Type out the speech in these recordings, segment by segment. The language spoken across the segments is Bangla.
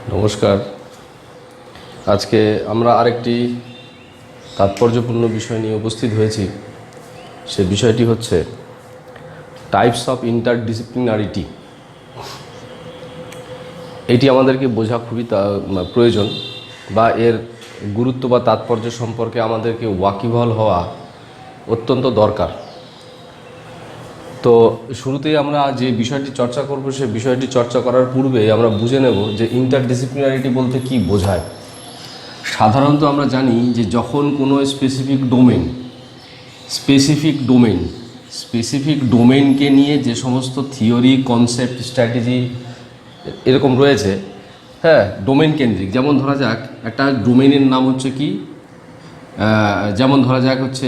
নমস্কার। আজকে আমরা আরেকটি তাৎপর্যপূর্ণ বিষয় নিয়ে উপস্থিত হয়েছি। সে বিষয়টি হচ্ছে টাইপস অফ ইন্টারডিসিপ্লিনারিটি। এটি আমাদেরকে বোঝা খুবই প্রয়োজন, বা এর গুরুত্ব বা তাৎপর্য সম্পর্কে আমাদেরকে ওয়াকিবহাল হওয়া অত্যন্ত দরকার। তো শুরুতেই আমরা যে বিষয়টি চর্চা করব, সে বিষয়টি চর্চা করার পূর্বে আমরা বুঝে নেব যে ইন্টারডিসিপ্লিনারিটি বলতে কি বোঝায়। সাধারণত আমরা জানি যে যখন কোনো স্পেসিফিক ডোমেনকে নিয়ে যে সমস্ত থিওরি, কনসেপ্ট, স্ট্র্যাটেজি এরকম রয়েছে, হ্যাঁ, ডোমেন কেন্দ্রিক। যেমন ধরা যাক একটা ডোমেনের নাম হচ্ছে কি, যেমন ধরা যাক হচ্ছে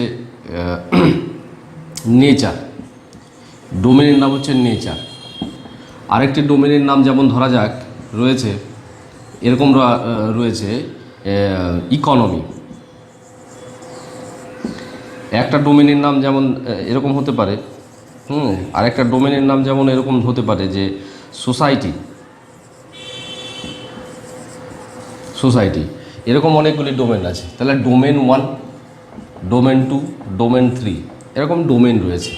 নেচার। ডোমেনের নাম হচ্ছে নেচার। আরেকটি ডোমেনের নাম যেমন ধরা যাক রয়েছে, এরকম রয়েছে ইকোনমি। একটা ডোমেনের নাম যেমন এরকম হতে পারে, আরেকটা ডোমেনের নাম যেমন এরকম হতে পারে যে সোসাইটি। এরকম অনেকগুলি ডোমেন আছে। তাহলে ডোমেন 1, ডোমেন 2, ডোমেন 3 এরকম ডোমেন রয়েছে।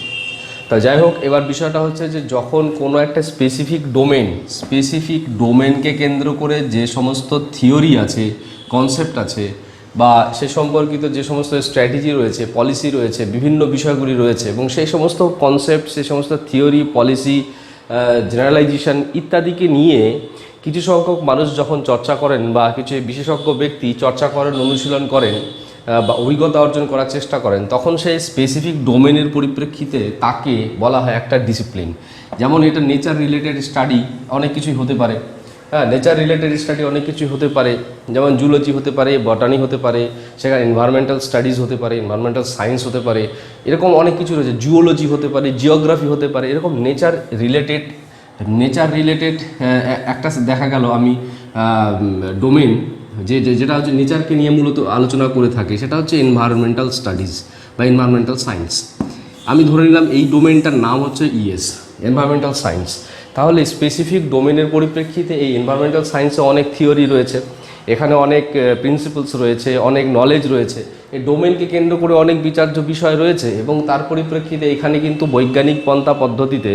তা যাই হোক, এবার বিষয়টা হচ্ছে যে যখন কোনো একটা স্পেসিফিক ডোমেনকে কেন্দ্র করে যে সমস্ত থিওরি আছে, কনসেপ্ট আছে, বা সে সম্পর্কিত যে সমস্ত স্ট্র্যাটেজি রয়েছে, পলিসি রয়েছে, বিভিন্ন বিষয়গুলি রয়েছে, এবং সেই সমস্ত কনসেপ্ট, সেই সমস্ত থিওরি, পলিসি, জেনারেলাইজেশন ইত্যাদিকে নিয়ে কিছু সংখ্যক মানুষ যখন চর্চা করেন, বা কিছু বিশেষজ্ঞ ব্যক্তি চর্চা করেন, অনুশীলন করেন, বা অভিজ্ঞতা অর্জন করার চেষ্টা করেন, তখন সেই স্পেসিফিক ডোমেনের পরিপ্রেক্ষিতে তাকে বলা হয় একটা ডিসিপ্লিন। যেমন এটা নেচার রিলেটেড স্টাডি অনেক কিছুই হতে পারে। হ্যাঁ, নেচার রিলেটেড স্টাডি অনেক কিছুই হতে পারে, যেমন জুলজি হতে পারে, বটানি হতে পারে, সেখানে এনভায়রনমেন্টাল স্টাডিজ হতে পারে, এনভায়রনমেন্টাল সায়েন্স হতে পারে, এরকম অনেক কিছু রয়েছে। জিওলজি হতে পারে, জিওগ্রাফি হতে পারে, এরকম নেচার রিলেটেড একটা দেখা গেল আমি ডোমেন যেটা হচ্ছে নেচারকে নিয়ে মূলত আলোচনা করে থাকে, সেটা হচ্ছে এনভায়রনমেন্টাল স্টাডিজ বা এনভায়রনমেন্টাল সায়েন্স। আমি ধরে নিলাম এই ডোমেনটার নাম হচ্ছে এনভায়রনমেন্টাল সায়েন্স। তাহলে স্পেসিফিক ডোমেনের পরিপ্রেক্ষিতে এই এনভায়রনমেন্টাল সায়েন্সে অনেক থিওরি রয়েছে, এখানে অনেক প্রিন্সিপালস রয়েছে, অনেক নলেজ রয়েছে, এই ডোমেনকে কেন্দ্র করে অনেক বিচার্য বিষয় রয়েছে, এবং তার পরিপ্রেক্ষিতে এখানে কিন্তু বৈজ্ঞানিক পন্থা পদ্ধতিতে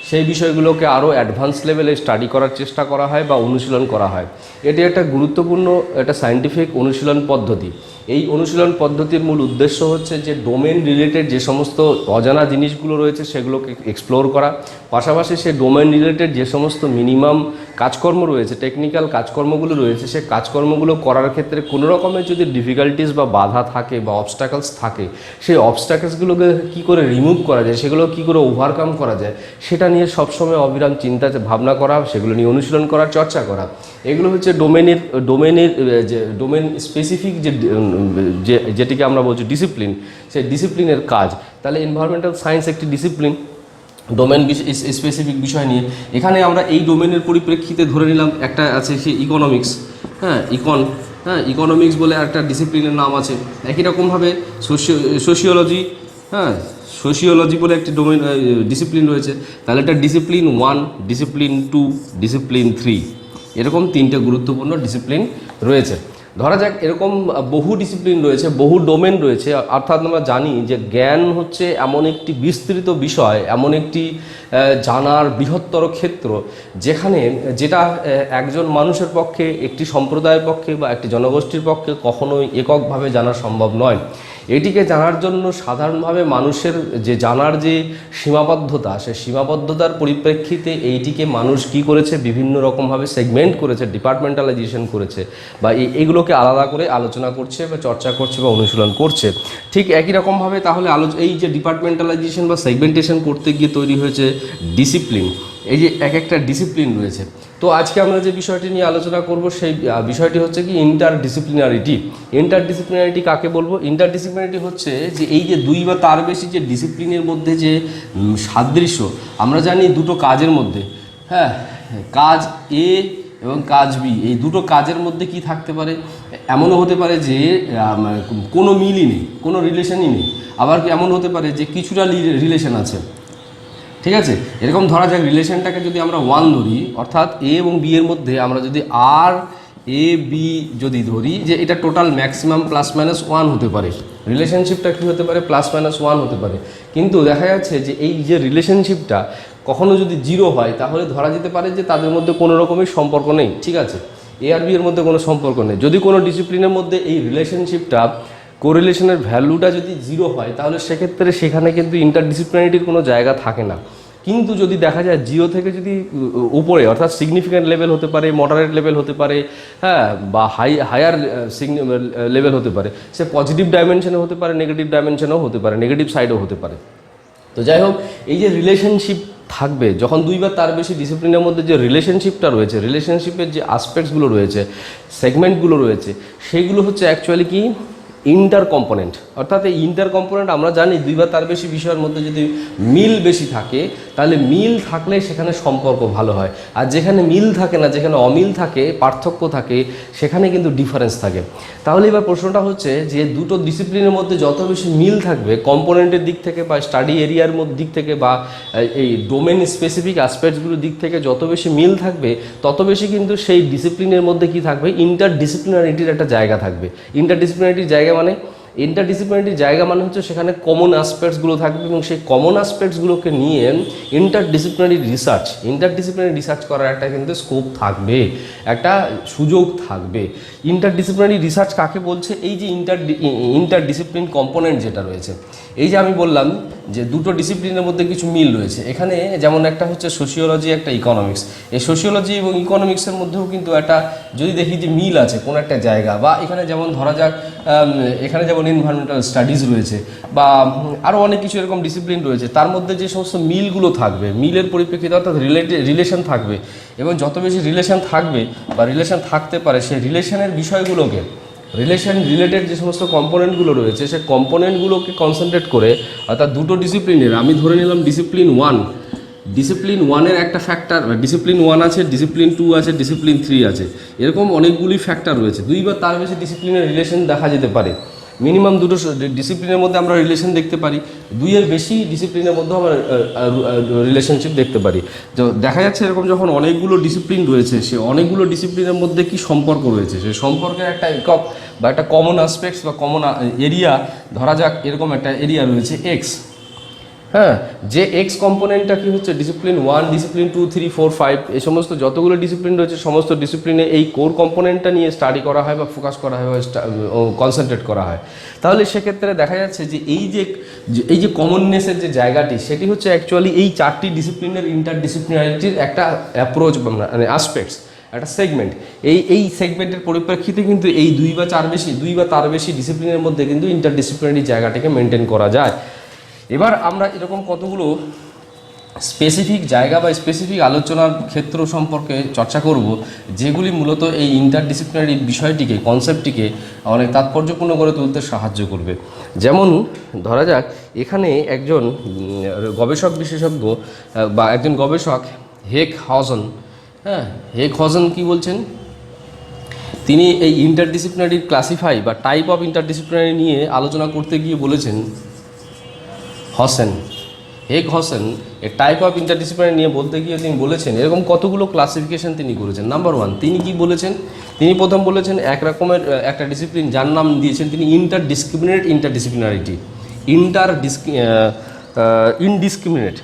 সেই বিষয়গুলোকে আরও অ্যাডভান্স লেভেলে স্টাডি করার চেষ্টা করা হয় বা অনুশীলন করা হয়। এটি একটা গুরুত্বপূর্ণ একটা সায়েন্টিফিক অনুশীলন পদ্ধতি। এই অনুশীলন পদ্ধতির মূল উদ্দেশ্য হচ্ছে যে ডোমেন রিলেটেড যে সমস্ত অজানা জিনিসগুলো রয়েছে সেগুলোকে এক্সপ্লোর করা, পাশাপাশি সে ডোমেন রিলেটেড যে সমস্ত মিনিমাম কাজকর্ম রয়েছে, টেকনিক্যাল কাজকর্মগুলো রয়েছে, সে কাজকর্মগুলো করার ক্ষেত্রে কোনো রকমের যদি ডিফিকাল্টিস বা বাধা থাকে বা অবস্টাকলস থাকে, সেই অবস্টাকলসগুলোকে কী করে রিমুভ করা যায়, সেগুলো কী করে ওভারকাম করা যায়, সেটা নিয়ে সবসময় অবিরাম চিন্তা ভাবনা করা, সেগুলো নিয়ে অনুশীলন করার চর্চা করা। এগুলো হচ্ছে ডোমেন স্পেসিফিক যেটিকে আমরা বলছি ডিসিপ্লিন, সেই ডিসিপ্লিনের কাজ। তাহলে এনভায়রনমেন্টাল সায়েন্স একটি ডিসিপ্লিন ডোমেন স্পেসিফিক বিষয় নিয়ে। এখানে আমরা এই ডোমেনের পরিপ্রেক্ষিতে ধরে নিলাম একটা আছে সে ইকোনমিক্স। ইকোনমিক্স বলে একটা ডিসিপ্লিনের নাম আছে। একই রকমভাবে সোশিওলজি বলে একটি ডোমেন ডিসিপ্লিন রয়েছে। তাহলে এটা ডিসিপ্লিন 1, ডিসিপ্লিন 2, ডিসিপ্লিন 3, এরকম 3টে গুরুত্বপূর্ণ ডিসিপ্লিন রয়েছে। ধরা যাক এরকম বহু ডিসিপ্লিন রয়েছে, বহু ডোমেন রয়েছে। অর্থাৎ আমরা জানি যে জ্ঞান হচ্ছে এমন একটি বিস্তৃত বিষয়, এমন একটি জানার বৃহত্তর ক্ষেত্র, যেটা একজন মানুষের পক্ষে, একটি সম্প্রদায়ের পক্ষে বা একটি জনগোষ্ঠীর পক্ষে কখনোই এককভাবে জানা সম্ভব নয়। এটিকে জানার জন্য সাধারণভাবে মানুষের যে জানার যে সীমাবদ্ধতা, সেই সীমাবদ্ধতার পরিপ্রেক্ষিতে এইটিকে মানুষ কী করেছে, বিভিন্ন রকমভাবে সেগমেন্ট করেছে, ডিপার্টমেন্টালাইজেশন করেছে, বা এইগুলোকে আলাদা করে আলোচনা করছে বা চর্চা করছে বা অনুশীলন করছে। ঠিক একই রকমভাবে তাহলে এই যে ডিপার্টমেন্টালাইজেশন বা সেগমেন্টেশন করতে গিয়ে তৈরি হয়েছে ডিসিপ্লিন। এই যে এক একটা ডিসিপ্লিন রয়েছে। তো আজকে আমরা যে বিষয়টি নিয়ে আলোচনা করব সেই বিষয়টি হচ্ছে কি ইন্টারডিসিপ্লিনারিটি কাকে বলবো? ইন্টারডিসিপ্লিনারিটি হচ্ছে যে এই যে দুই বা তার বেশি যে ডিসিপ্লিনের মধ্যে যে সাদৃশ্য, আমরা জানি দুটো কাজের মধ্যে, হ্যাঁ, কাজ এ এবং কাজ বি, এই দুটো কাজের মধ্যে কি থাকতে পারে, এমনও হতে পারে যে কোনো মিলই নেই, কোনো রিলেশনই নেই। আবার কি এমন হতে পারে যে কিছুটা রিলেশন আছে। ঠিক আছে। এরকম ধরা যাক রিলেশনটাকে যদি আমরা 1 ধরি, অর্থাৎ এ এবং বি এর মধ্যে আমরা যদি আর এ বি যদি ধরি যে এটা টোটাল ম্যাক্সিমাম +-1 হতে পারে, রিলেশনশিপটা কী হতে পারে +-1 হতে পারে। কিন্তু দেখা যাচ্ছে যে এই যে রিলেশনশিপটা কখনো যদি 0 হয় তাহলে ধরা যেতে পারে যে তাদের মধ্যে কোনো রকমের সম্পর্ক নেই। ঠিক আছে, এ আর বি এর মধ্যে কোনো সম্পর্ক নেই। যদি কোনো ডিসিপ্লিনের মধ্যে এই রিলেশনশিপটা কোরিলেশনের ভ্যালুটা যদি 0 হয় তাহলে সেক্ষেত্রে সেখানে কিন্তু ইন্টারডিসিপ্লিনারিটির কোনো জায়গা থাকে না। কিন্তু যদি দেখা যায় 0 থেকে যদি উপরে অর্থাৎ সিগনিফিক্যান্ট লেভেল হতে পারে, মডারেট লেভেল হতে পারে, হ্যাঁ, বা হায়ার লেভেল হতে পারে, সে পজিটিভ ডাইমেনশনে হতে পারে, নেগেটিভ ডাইমেনশনেও হতে পারে, নেগেটিভ সাইডেও হতে পারে। তো যাই হোক, এই যে রিলেশনশিপ থাকবে যখন 2 বা তার বেশি ডিসিপ্লিনের মধ্যে যে রিলেশনশিপটা রয়েছে, রিলেশনশিপের যে আসপেক্টসগুলো রয়েছে, সেগমেন্টগুলো রয়েছে, সেইগুলো হচ্ছে অ্যাকচুয়ালি কি ইন্টার কম্পোনেন্ট। অর্থাৎ এই ইন্টার কম্পোনেন্ট আমরা জানি 2 বা তার বেশি বিষয়ের মধ্যে যদি মিল বেশি থাকে তাহলে মিল থাকলে সেখানে সম্পর্ক ভালো হয়, আর যেখানে মিল থাকে না, যেখানে অমিল থাকে, পার্থক্য থাকে, সেখানে কিন্তু ডিফারেন্স থাকে। তাহলে এবার প্রশ্নটা হচ্ছে যে দুটো ডিসিপ্লিনের মধ্যে যত বেশি মিল থাকবে কম্পোনেন্টের দিক থেকে বা স্টাডি এরিয়ার দিক থেকে বা এই ডোমেন স্পেসিফিক অ্যাসপেক্টসগুলোর দিক থেকে যত বেশি মিল থাকবে তত বেশি কিন্তু সেই ডিসিপ্লিনের মধ্যে কি থাকবে ইন্টারডিসিপ্লিনারিটির একটা জায়গা থাকবে। ইন্টারডিসিপ্লিনারিটির জায়গা মানে ইন্টারডিসিপ্লিনারিটির জায়গা মানে হচ্ছে সেখানে কমন অ্যাসপেক্টসগুলো থাকবে এবং সেই কমন অ্যাসপেক্টসগুলোকে নিয়ে ইন্টারডিসিপ্লিনারি রিসার্চ করার একটা কিন্তু স্কোপ থাকবে, একটা সুযোগ থাকবে। ইন্টারডিসিপ্লিনারি রিসার্চ কাকে বলছে? এই যে ইন্টারডিসিপ্লিন কম্পোনেন্ট যেটা রয়েছে, এই যে আমি বললাম যে দুটো ডিসিপ্লিনের মধ্যে কিছু মিল রয়েছে, এখানে যেমন একটা হচ্ছে সোশিওলজি, একটা ইকোনমিক্স। এই সোশিওলজি এবং ইকোনমিক্সের মধ্যেও কিন্তু একটা যদি দেখি যে মিল আছে কোনো একটা জায়গা, বা এখানে যেমন ধরা যাক এখানে যেমন এনভায়রনমেন্টাল স্টাডিজ রয়েছে বা আরও অনেক কিছু এরকম ডিসিপ্লিন রয়েছে, তার মধ্যে যে সমস্ত মিলগুলো থাকবে, মিলের পরিপ্রেক্ষিতে অর্থাৎ রিলেশন থাকবে, এবং যত বেশি রিলেশন থাকবে বা রিলেশন থাকতে পারে সেই রিলেশনের বিষয়গুলোকে, রিলেশন রিলেটেড যে সমস্ত কম্পোনেন্টগুলো রয়েছে সেই কম্পোনেন্টগুলোকে কনসেন্ট্রেট করে, অর্থাৎ দুটো ডিসিপ্লিনের আমি ধরে নিলাম ডিসিপ্লিন 1-এর একটা ফ্যাক্টর, ডিসিপ্লিন 1 আছে, ডিসিপ্লিন 2 আছে, ডিসিপ্লিন 3 আছে, এরকম অনেকগুলি ফ্যাক্টর রয়েছে। 2 বা তার বেশি ডিসিপ্লিনের রিলেশন দেখা যেতে পারে। মিনিমাম দুটো ডিসিপ্লিনের মধ্যে আমরা রিলেশন দেখতে পারি, 2-এর বেশি ডিসিপ্লিনের মধ্যেও আমরা রিলেশনশিপ দেখতে পারি। তো দেখা যাচ্ছে এরকম যখন অনেকগুলো ডিসিপ্লিন রয়েছে, সে অনেকগুলো ডিসিপ্লিনের মধ্যে কি সম্পর্ক রয়েছে, সেই সম্পর্কের একটা একক বা একটা কমন অ্যাসপেক্টস বা কমন এরিয়া, ধরা যাক এরকম একটা এরিয়া রয়েছে এক্স। হ্যাঁ, যে এক্স কম্পোনেন্টটা কি হচ্ছে ডিসিপ্লিন 1, ডিসিপ্লিন 2, 3, 4, 5 এই সমস্ত যতগুলো ডিসিপ্লিন রয়েছে সমস্ত ডিসিপ্লিনে এই কোর কম্পোনেন্টটা নিয়ে স্টাডি করা হয় বা ফোকাস করা হয় বা কনসেন্ট্রেট করা হয়। তাহলে সেক্ষেত্রে দেখা যাচ্ছে যে এই যে কমননেসের যে জায়গাটি, সেটি হচ্ছে অ্যাকচুয়ালি এই 4টি ডিসিপ্লিনের ইন্টারডিসিপ্লিনারিটির একটা অ্যাপ্রোচ মানে অ্যাসপেক্টস, একটা সেগমেন্ট। এই সেগমেন্টের পরিপ্রেক্ষিতে কিন্তু এই 2 বা তার বেশি ডিসিপ্লিনের মধ্যে কিন্তু ইন্টারডিসিপ্লিনারি জায়গাটাকে মেনটেন করা যায়। এবার আমরা এরকম কতগুলো স্পেসিফিক জায়গা বা স্পেসিফিক আলোচনার ক্ষেত্র সম্পর্কে চর্চা করব, যেগুলি মূলত এই ইন্টারডিসিপ্লিনারি বিষয়টিকে, কনসেপ্টটিকে অনেক তাৎপর্যপূর্ণ করে তুলতে সাহায্য করবে। যেমন ধরা যাক এখানে একজন গবেষক বিশেষজ্ঞ বা একজন গবেষক হেক হজন কি বলছেন, তিনি এই ইন্টারডিসিপ্লিনারি ক্লাসিফাই বা টাইপ অফ ইন্টারডিসিপ্লিনারি নিয়ে আলোচনা করতে গিয়ে বলেছেন, হেক হসেন এ টাইপ অফ ইন্টারডিসিপ্লিনারি নিয়ে বলতে গিয়ে তিনি বলেছেন এরকম কতগুলো ক্লাসিফিকেশন তিনি করেছেন। নাম্বার 1, তিনি কি বলেছেন? তিনি প্রথম বলেছেন এক রকমের একটা ডিসিপ্লিন যার নাম দিয়েছেন তিনি ইন্টারডিসিপ্লিনারিটি। ইনডিসক্রিমিনেট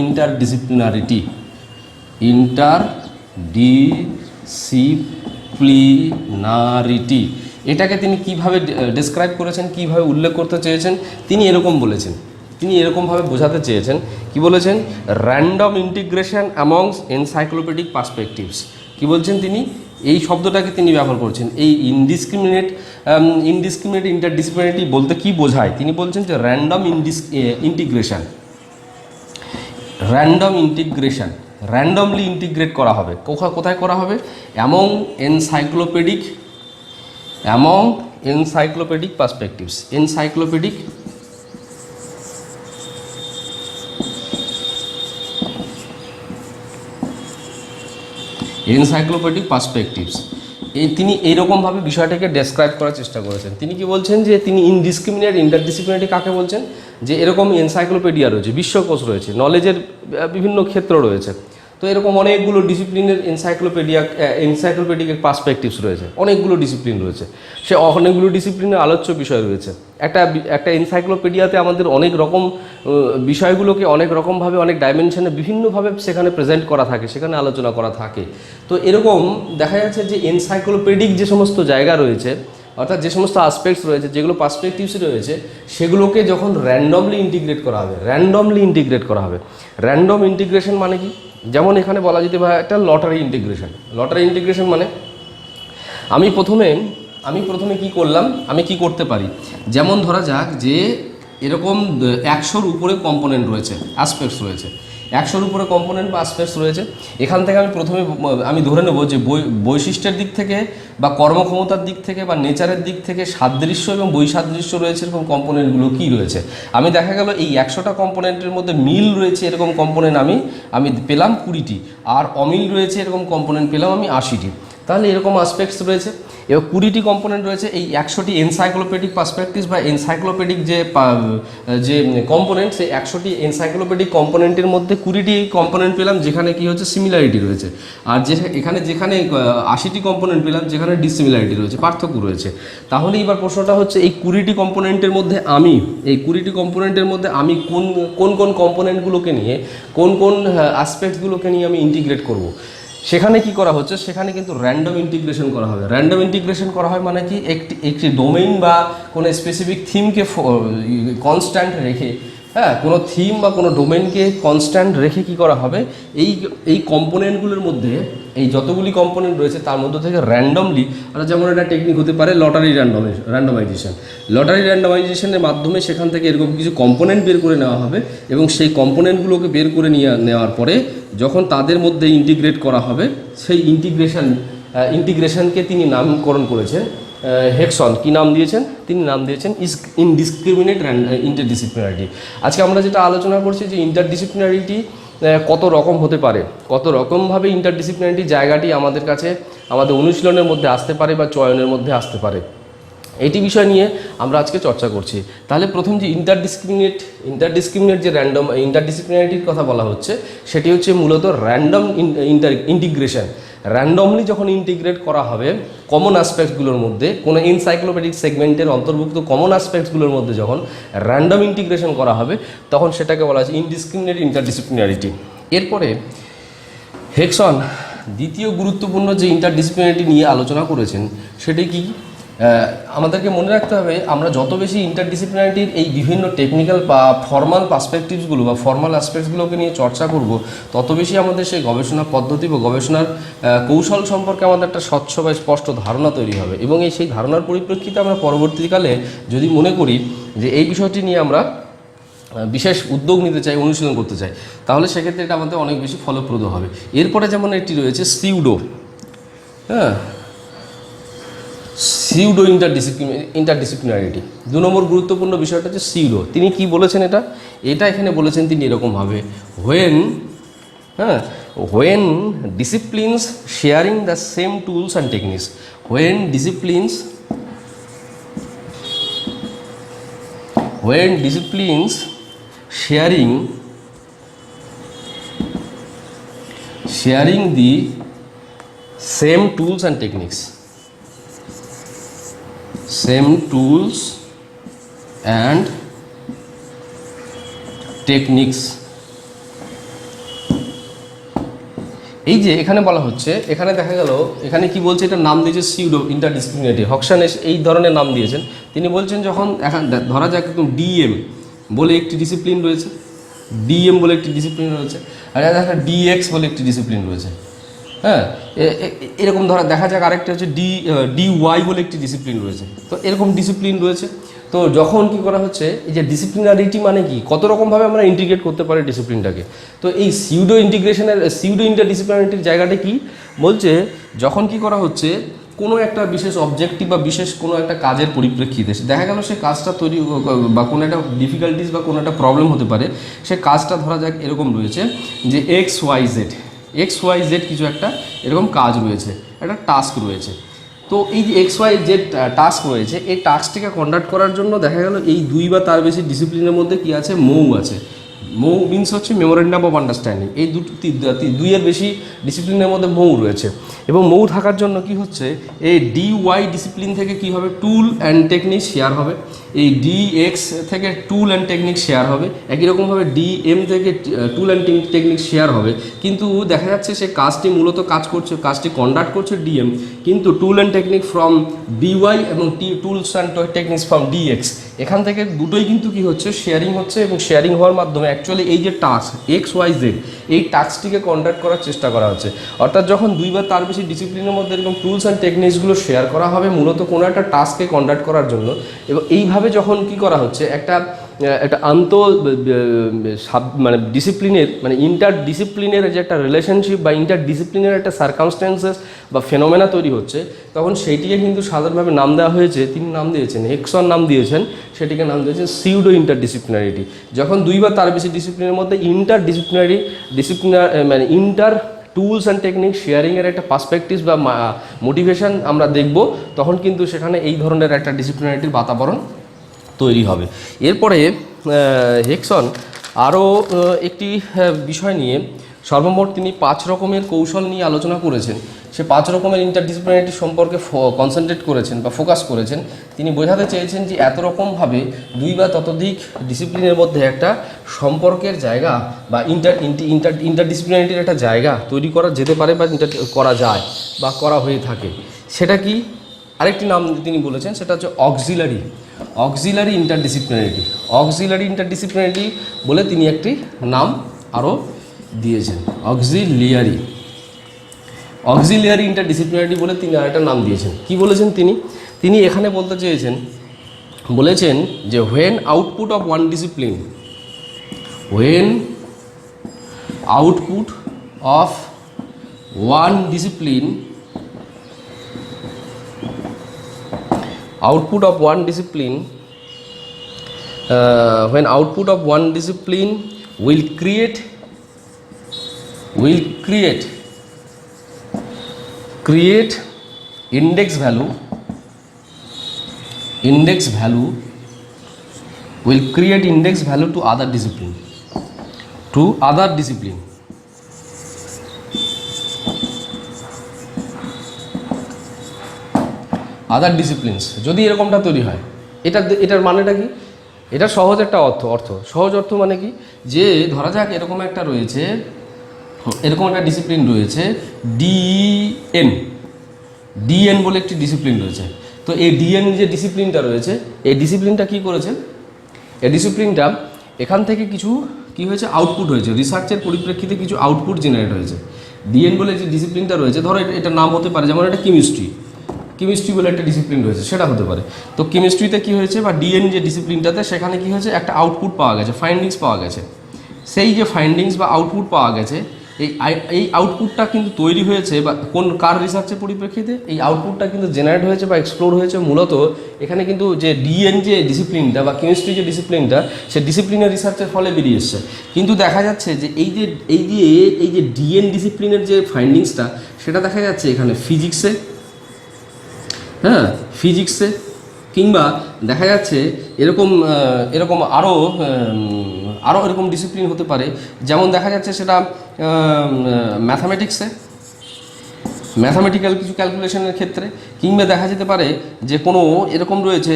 ইন্টারডিসিপ্লিনারিটি, এটাকে তিনি কিভাবে ডেসক্রাইব করেছেন, কিভাবে উল্লেখ করতে চেয়েছেন? তিনি এরকম বলেছেন, তিনি এরকমভাবে বোঝাতে চেয়েছেন, কি বলেছেন? Random integration amongst encyclopedic perspectives. কি বলছেন তিনি? এই শব্দটাকে তিনি ব্যবহার করছেন। এই ইনডিসক্রিমিনেট ইন্টারডিসিপ্লিনারিটি বলতে কি বোঝায়? তিনি বলছেন যে র্যান্ডমলি ইন্টিগ্রেট করা হবে। কোথায় করা হবে? Among encyclopedic perspectives. Encyclopedic perspectives তিনি এইরকমভাবে বিষয়টাকে ডেসক্রাইব করার চেষ্টা করেছেন। তিনি কি বলছেন যে তিনি ইনডিসক্রিমিনেট ইন্টারডিসিপ্লিনারি কাকে বলছেন, যে এরকম এনসাইক্লোপিডিয়া রয়েছে, বিশ্বকোষ রয়েছে, নলেজের বিভিন্ন ক্ষেত্র রয়েছে, তো এরকম অনেকগুলো ডিসিপ্লিনের এনসাইক্লোপিডিক পার্সপেক্টিভস রয়েছে, অনেকগুলো ডিসিপ্লিন রয়েছে, সে অনেকগুলো ডিসিপ্লিনের আলোচ্য বিষয় রয়েছে। একটা এনসাইক্লোপিডিয়াতে আমাদের অনেক রকম বিষয়গুলোকে অনেক রকমভাবে অনেক ডাইমেনশনে বিভিন্নভাবে সেখানে প্রেজেন্ট করা থাকে, সেখানে আলোচনা করা থাকে। তো এরকম দেখা যাচ্ছে যে এনসাইক্লোপিডিক যে সমস্ত জায়গা রয়েছে, অর্থাৎ যে সমস্ত আসপেক্টস রয়েছে, যেগুলো পার্সপেক্টিভস রয়েছে, সেগুলোকে যখন র্যান্ডমলি ইন্টিগ্রেট করা হবে, র্যান্ডম ইন্টিগ্রেশন মানে কি, যেমন এখানে বলা যেতে পারে একটা লটারি ইন্টিগ্রেশন মানে আমি প্রথমে কি করলাম, আমি কি করতে পারি, যেমন ধরা যাক যে এরকম 100-র উপরে কম্পোনেন্ট রয়েছে, অ্যাসপেক্টস রয়েছে, 100-র উপরে কম্পোনেন্ট বা অ্যাসপেক্টস রয়েছে। এখান থেকে আমি ধরে নেব যে বৈশিষ্ট্যের দিক থেকে বা কর্মক্ষমতার দিক থেকে বা নেচারের দিক থেকে সাদৃশ্য এবং বৈসাদৃশ্য রয়েছে এরকম কম্পোনেন্টগুলো কী রয়েছে। আমি দেখা গেল এই 100টা কম্পোনেন্টের মধ্যে মিল রয়েছে এরকম কম্পোনেন্ট আমি পেলাম 20টি, আর অমিল রয়েছে এরকম কম্পোনেন্ট পেলাম আমি 80টি। তাহলে এরকম আসপেক্টস রয়েছে, এবার 20টি কম্পোনেন্ট রয়েছে। এই 100টি এনসাইক্লোপিডিক পার্সপেক্টিভস বা এনসাইক্লোপিডিক যে কম্পোনেন্ট, সেই 100টি এনসাইক্লোপিডিক কম্পোনেন্টের মধ্যে 20টি কম্পোনেন্ট পেলাম যেখানে কি হচ্ছে সিমিলারিটি রয়েছে, আর যেখানে 80টি কম্পোনেন্ট পেলাম যেখানে ডিসিমিলারিটি রয়েছে, পার্থক্য রয়েছে। তাহলে এবার প্রশ্নটা হচ্ছে এই 20টি কম্পোনেন্টের মধ্যে আমি কোন কম্পোনেন্টগুলোকে নিয়ে কোন অ্যাসপেক্টসগুলোকে নিয়ে আমি ইন্টিগ্রেট করব। সেখানে কি করা হচ্ছে, সেখানে কিন্তু র্যান্ডম ইন্টিগ্রেশন করা হবে। র্যান্ডম ইন্টিগ্রেশন করা হয় মানে কি, একটি ডোমেইন বা কোনো স্পেসিফিক থিমকে কনস্ট্যান্ট রেখে, কোনো থিম বা কোনো ডোমেইনকে কনস্ট্যান্ট রেখে কি করা হবে, এই কম্পোনেন্টগুলোর মধ্যে, এই যতগুলি কম্পোনেন্ট রয়েছে তার মধ্যে থেকে র্যান্ডমলি, আর যেমন একটা টেকনিক হতে পারে লটারি র্যান্ডমাইজেশনের মাধ্যমে সেখান থেকে এরকম কিছু কম্পোনেন্ট বের করে নেওয়া হবে, এবং সেই কম্পোনেন্টগুলোকে বের করে নেওয়ার পরে যখন তাদের মধ্যে ইন্টিগ্রেট করা হবে, সেই ইন্টিগ্রেশনকে তিনি নামকরণ করেছেন হেক্সন। কি নাম দিয়েছেন? তিনি নাম দিয়েছেন ইনডিসক্রিমিনেট ইন্টারডিসিপ্লিনারিটি। আজকে আমরা যেটা আলোচনা করছি যে ইন্টারডিসিপ্লিনারিটি কত রকম হতে পারে, কত রকমভাবে ইন্টারডিসিপ্লিনারিটি জায়গাটি আমাদের কাছে আমাদের অনুশীলনের মধ্যে আসতে পারে বা চয়নের মধ্যে আসতে পারে, এটি বিষয় নিয়ে আমরা আজকে চর্চা করছি। তাহলে প্রথম যে ইন্টারডিসক্রিমিনেট যে র্যান্ডম ইন্টারডিসিপ্লিনারিটির কথা বলা হচ্ছে, সেটি হচ্ছে মূলত র্যান্ডম ইন্টিগ্রেশন। র্যান্ডমলি যখন ইন্টিগ্রেট করা হবে কমন অ্যাসপেক্টসগুলোর মধ্যে, কোনো এনসাইক্লোপিডিক সেগমেন্টের অন্তর্ভুক্ত কমন অ্যাসপেক্টসগুলোর মধ্যে যখন র্যান্ডম ইন্টিগ্রেশন করা হবে, তখন সেটাকে বলা হচ্ছে ইনডিসক্রিমিনেট ইন্টারডিসিপ্লিনারিটি। এরপরে হেক্সন দ্বিতীয় গুরুত্বপূর্ণ যে ইন্টারডিসিপ্লিনারিটি নিয়ে আলোচনা করেছেন, সেটি কি, আমাদেরকে মনে রাখতে হবে, আমরা যত বেশি ইন্টারডিসিপ্লিনারিটির এই বিভিন্ন টেকনিক্যাল বা ফর্মাল পার্সপেক্টিভসগুলো বা ফর্মাল অ্যাসপেক্টসগুলোকে নিয়ে চর্চা করব, তত বেশি আমাদের সেই গবেষণা পদ্ধতি বা গবেষণার কৌশল সম্পর্কে আমাদের একটা স্বচ্ছ বা স্পষ্ট ধারণা তৈরি হবে, এবং সেই ধারণার পরিপ্রেক্ষিতে আমরা পরবর্তীকালে যদি মনে করি যে এই বিষয়টি নিয়ে আমরা বিশেষ উদ্যোগ নিতে চাই, অনুশীলন করতে চাই, তাহলে সেক্ষেত্রে এটা আমাদের অনেক বেশি ফলপ্রদ হবে। এরপরে যেমন একটি রয়েছে সিউডো ইন্টারডিসিপ্লিনারিটি। 2 নম্বর গুরুত্বপূর্ণ বিষয়টা হচ্ছে সিউডো। তিনি কি বলেছেন, এটা এখানে বলেছেন তিনি এরকমভাবে, when disciplines sharing the same tools and techniques, when disciplines sharing the same tools and techniques, এই যে এখানে বলা হচ্ছে, এখানে দেখা গেল এখানে কি বলছে, এটার নাম দিয়েছে সিউডো ইন্টারডিসিপ্লিনারিটি। হক্সান এই ধরনের নাম দিয়েছেন। তিনি বলছেন যখন এখন ধরা যাক একদম ডিএম বলে একটি ডিসিপ্লিন রয়েছে, আর একটা ডিএক্স বলে একটি ডিসিপ্লিন রয়েছে, এরকম দেখা যাক আরেকটা হচ্ছে ডিওয়াই বলে একটি ডিসিপ্লিন রয়েছে। তো এরকম ডিসিপ্লিন রয়েছে। তো যখন কি করা হচ্ছে, এই যে ডিসিপ্লিনারিটি মানে কি, কত রকমভাবে আমরা ইন্টিগ্রেট করতে পারি ডিসিপ্লিনটাকে। তো এই সিউডো ইন্টারডিসিপ্লিনারিটির জায়গাটা কি বলছে, যখন কি করা হচ্ছে, কোনো একটা বিশেষ অবজেক্টিভ বা বিশেষ কোনো একটা কাজের পরিপ্রেক্ষিতে দেখা গেল সে কাজটা তৈরি বা কোনো একটা ডিফিকাল্টিস বা কোনো একটা প্রবলেম হতে পারে, সে কাজটা ধরা যাক এরকম রয়েছে যে এক্স ওয়াই জেড কিছু একটা এরকম কাজ রয়েছে, একটা টাস্ক রয়েছে। তো এই যে এক্স ওয়াই যে টাস্ক রয়েছে এই টাস্কটিকে কন্ডাক্ট করার জন্য দেখা গেল এই দুই বা তার বেশি ডিসিপ্লিনের মধ্যে কি আছে, মৌ আছে। মৌ মিনস হচ্ছে মেমোরেন্ডাম অফ আন্ডারস্ট্যান্ডিং। এই দুইয়ের বেশি ডিসিপ্লিনের মধ্যে মৌ রয়েছে, এবং মৌ থাকার জন্য কি হচ্ছে, এই ডি ওয়াই ডিসিপ্লিন থেকে কি হবে, টুল অ্যান্ড টেকনিক শেয়ার হবে। এই ডি এক্স থেকে টুল অ্যান্ড টেকনিক শেয়ার হবে। একই রকমভাবে ডি এম থেকে টুল অ্যান্ড টেকনিক শেয়ার হবে। কিন্তু দেখা যাচ্ছে সে কাজটি মূলত কাজটি কন্ডাক্ট করছে ডিএম, কিন্তু tool and technique from DY এবং tools and techniques from DX, এখান থেকে দুটোই কিন্তু কি হচ্ছে, শেয়ারিং হচ্ছে। এবং শেয়ারিং হওয়ার মাধ্যমে অ্যাকচুয়ালি এই যে টাস্ক এক্স ওয়াই জেড, এই টাস্কটিকে কন্ডাক্ট করার চেষ্টা করা হচ্ছে। অর্থাৎ যখন দুই বা তার বেশি ডিসিপ্লিনের মধ্যে এরকম টুলস অ্যান্ড টেকনিক্সগুলো শেয়ার করা হবে মূলত কোনো একটা টাস্ককে কন্ডাক্ট করার জন্য, এবং এইভাবে যখন কি করা হচ্ছে, একটা মানে ডিসিপ্লিনের, মানে ইন্টার ডিসিপ্লিনের যে একটা রিলেশনশিপ বা ইন্টার ডিসিপ্লিনের একটা সার্কামস্ট্যান্সেস বা ফেনোমেনা তৈরি হচ্ছে, তখন সেইটিকে কিন্তু সাধারণভাবে নাম দেওয়া হয়েছে, তিনি নাম দিয়েছেন, হেক্সন নাম দিয়েছেন, সেটিকে নাম দিয়েছেন সিউডো ইন্টারডিসিপ্লিনারিটি। যখন দুই বা তার বেশি ডিসিপ্লিনের মধ্যে মানে ইন্টার টুলস অ্যান্ড টেকনিক শেয়ারিংয়ের একটা পার্সপেক্টিভ বা মোটিভেশন আমরা দেখব, তখন কিন্তু সেখানে এই ধরনের একটা ডিসিপ্লিনারিটির বাতাবরণ তৈরি হবে। এরপরে হেক্সন আরও একটি বিষয় নিয়ে সর্বমোট তিনি 5 রকমের কৌশল নিয়ে আলোচনা করেছেন। সে 5 রকমের ইন্টারডিসিপ্লিনারিটি সম্পর্কে কনসেন্ট্রেট করেছেন বা ফোকাস করেছেন। তিনি বোঝাতে চেয়েছেন যে এত রকমভাবে দুই বা ততোধিক ডিসিপ্লিনের মধ্যে একটা সম্পর্কের জায়গা বা ইন্টারডিসিপ্লিনারিটির একটা জায়গা তৈরি করা যেতে পারে বা করা যায় বা করা হয়ে থাকে। সেটা কি, আরেকটি নাম তিনি বলেছেন, সেটা হচ্ছে অক্সিলারি ইন্টারডিসিপ্লিনারিটি। অক্সিলারি ইন্টারডিসিপ্লিনারিটি বলে তিনি একটি নাম আরও দিয়েছেন, অক্সিলিয়ারি ইন্টারডিসিপ্লিনারিটি বলে তিনি আরেকটা নাম দিয়েছেন। কি বলেছেন তিনি এখানে বলতে বলেছেন যে when output of one discipline will create index value will create index value to other discipline other disciplines যদি এরকমটা তৈরি হয়। এটার মানেটা কি, এটা সহজ একটা সহজ অর্থ মানে কি, যে ধরা যাক এরকম একটা ডিসিপ্লিন রয়েছে ডিএন বলে একটি ডিসিপ্লিন রয়েছে। তো এই ডিএন যে ডিসিপ্লিনটা রয়েছে, এই ডিসিপ্লিনটা কি করেছে, এই ডিসিপ্লিনটা এখান থেকে কিছু কি হয়েছে, আউটপুট হয়েছে, রিসার্চের পরিপ্রেক্ষিতে কিছু আউটপুট জেনারেট হয়েছে। ডিএন বলে যে ডিসিপ্লিনটা রয়েছে, ধরো এটার নাম হতে পারে, যেমন এটা কেমিস্ট্রি বলে একটা ডিসিপ্লিন রয়েছে, সেটা হতে পারে। তো কেমিস্ট্রিতে কি হয়েছে, বা ডিএন যে ডিসিপ্লিনটাতে, সেখানে কি হয়েছে, একটা আউটপুট পাওয়া গেছে, ফাইন্ডিংস পাওয়া গেছে। সেই যে ফাইন্ডিংস বা আউটপুট পাওয়া গেছে, এই আউটপুটটা কিন্তু তৈরি হয়েছে বা কার রিসার্চের পরিপ্রেক্ষিতে, এই আউটপুটটা কিন্তু জেনারেট হয়েছে বা এক্সপ্লোর হয়েছে মূলত এখানে কিন্তু যে ডিএন যে ডিসিপ্লিনটা বা কেমিস্ট্রি যে ডিসিপ্লিনটা, সে ডিসিপ্লিনের রিসার্চের ফলে বেরিয়ে এসছে। কিন্তু দেখা যাচ্ছে যে এই যে ডিএন ডিসিপ্লিনের যে ফাইন্ডিংসটা, সেটা দেখা যাচ্ছে এখানে ফিজিক্সে, কিংবা দেখা যাচ্ছে এরকম আরও এরকম ডিসিপ্লিন হতে পারে। যেমন দেখা যাচ্ছে সেটা ম্যাথামেটিক্যাল কিছু ক্যালকুলেশনের ক্ষেত্রে, কিংবা দেখা যেতে পারে যে কোনো এরকম রয়েছে